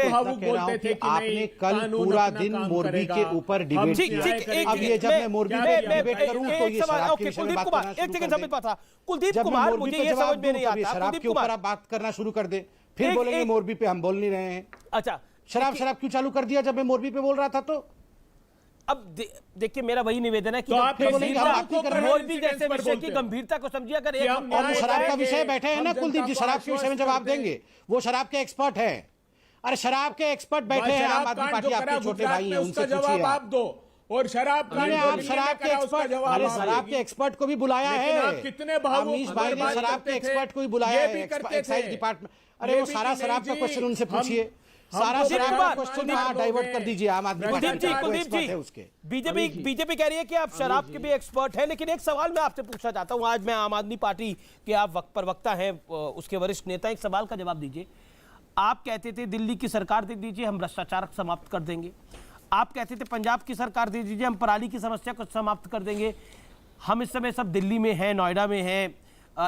[SPEAKER 7] भावुक बोलते थे कि आपने कल पूरा दिन मोरबी के ऊपर डिबेट किया। अब ये जब मैं मोरबी पे डिबेट करूं तो ये शराब के विषय में बात करना शुरू कर दे।
[SPEAKER 1] कुलदीप कुमार, मुझे ये समझ में नहीं आता,
[SPEAKER 7] शराब के ऊपर आप बात करना शुरू कर दे, फिर बोलेंगे मोरबी पे हम बोल नहीं रहे हैं।
[SPEAKER 1] अच्छा,
[SPEAKER 7] शराब क्यों चालू कर दिया जब मैं मोरबी पे बोल रहा था? तो
[SPEAKER 1] अब देखिए मेरा वही निवेदन है कि मोरबी जैसे विषय की गंभीरता को समझिए। अगर
[SPEAKER 7] शराब का विषय बैठे हैं ना कुलदीप जी, शराब के विषय में जवाब देंगे, वो शराब के एक्सपर्ट है। अरे शराब के एक्सपर्ट बैठे हैं, आम आदमी पार्टी आपके छोटे भाई हैं, उनसे पूछिए आप दो।
[SPEAKER 9] और शराब
[SPEAKER 7] शराब के एक्सपर्ट को भी बुलाया है, अमीश भाई ने शराब के एक्सपर्ट को भी बुलाया है, एक्साइज डिपार्टमेंट। अरे वो सारा शराब का क्वेश्चन उनसे पूछिए, सारा शराब का क्वेश्चन डाइवर्ट कर दीजिए आम आदमी पार्टी।
[SPEAKER 1] बीजेपी कह रही है कि आप शराब के भी एक्सपर्ट हैं, लेकिन एक सवाल मैं आपसे पूछना चाहता हूं। आज मैं आम आदमी पार्टी के आप प्रवक्ता हैं, उसके वरिष्ठ नेता, एक सवाल का जवाब दीजिए। आप कहते थे दिल्ली की सरकार दे दीजिए, हम भ्रष्टाचार समाप्त कर देंगे। आप कहते थे पंजाब की सरकार दे दीजिए, हम पराली की समस्या को समाप्त कर देंगे। हम इस समय सब दिल्ली में हैं, नोएडा में हैं,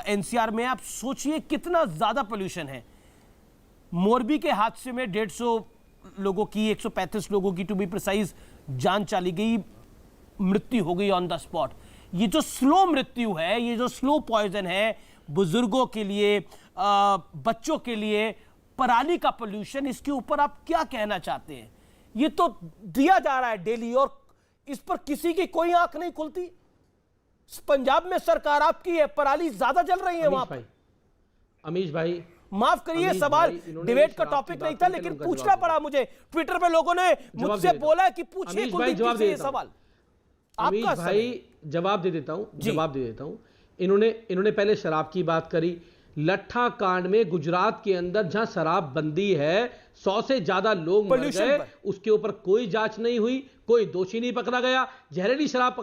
[SPEAKER 1] एनसीआर में। आप सोचिए कितना ज्यादा पोल्यूशन है। मोरबी के हादसे में 150 लोगों की, 135 लोगों की टू बी प्रिसाइज, जान चली गई, मृत्यु हो गई ऑन द स्पॉट। ये जो स्लो मृत्यु है, ये जो स्लो पॉइजन है, बुजुर्गों के लिए, बच्चों के लिए, पराली का पोल्यूशन, इसके ऊपर आप क्या कहना चाहते हैं? ये तो दिया जा रहा है डेली और इस पर किसी की कोई आंख नहीं खुलती। पंजाब में सरकार आपकी है, पराली ज्यादा जल रही है वहां पर।
[SPEAKER 8] अमीश भाई
[SPEAKER 1] माफ करिए, सवाल डिबेट का टॉपिक नहीं था, लेकिन पूछना पड़ा मुझे। ट्विटर पे लोगों ने मुझसे बोला कि पूछिए कुलदीप जी से ये सवाल।
[SPEAKER 8] अमीश भाई जवाब दे देता हूं। इन्होंने पहले शराब की बात करी। लट्ठा कांड में गुजरात के अंदर जहां शराब बंदी है, 100 से ज्यादा लोग मर गए, उसके ऊपर कोई जांच नहीं हुई, कोई दोषी नहीं पकड़ा गया। जहरीली शराब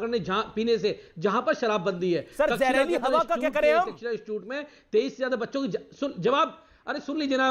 [SPEAKER 8] पीने से जहां पर शराब बंदी है,
[SPEAKER 1] सर जहरीली हवा का क्या करें हम?
[SPEAKER 8] इंस्टीट्यूट में 23 से ज्यादा बच्चों की जवाब, अरे सुन लीजिए ना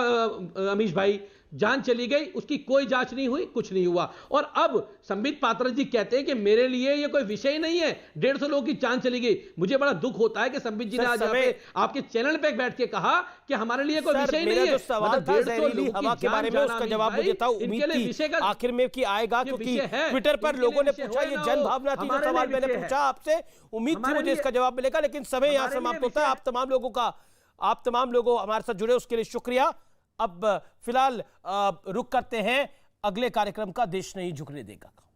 [SPEAKER 8] अमीश भाई, जान चली गई, उसकी कोई जांच नहीं हुई, कुछ नहीं हुआ। और अब संबित पात्रा जी कहते हैं कि मेरे लिए ये कोई विषय नहीं है, 150 लोगों की जान चली गई। मुझे बड़ा दुख होता है कि संबित जी ने आज आपके चैनल पे बैठ के कहा कि हमारे लिए कोई विषय नहीं है।
[SPEAKER 1] हवा के बारे में उसका जवाब मुझे था, उम्मीद थी आखिर में कि आएगा, क्योंकि ट्विटर पर लोगों ने पूछा, ये जन भावना थी, जो सवाल मैंने पूछा आपसे, उम्मीद थी मुझे इसका जवाब मिलेगा, लेकिन समय यहां समाप्त होता है। आप तमाम लोगों हमारे साथ जुड़े उसके लिए शुक्रिया। अब फिलहाल रुक करते हैं अगले कार्यक्रम का, देश नहीं झुकने देगा।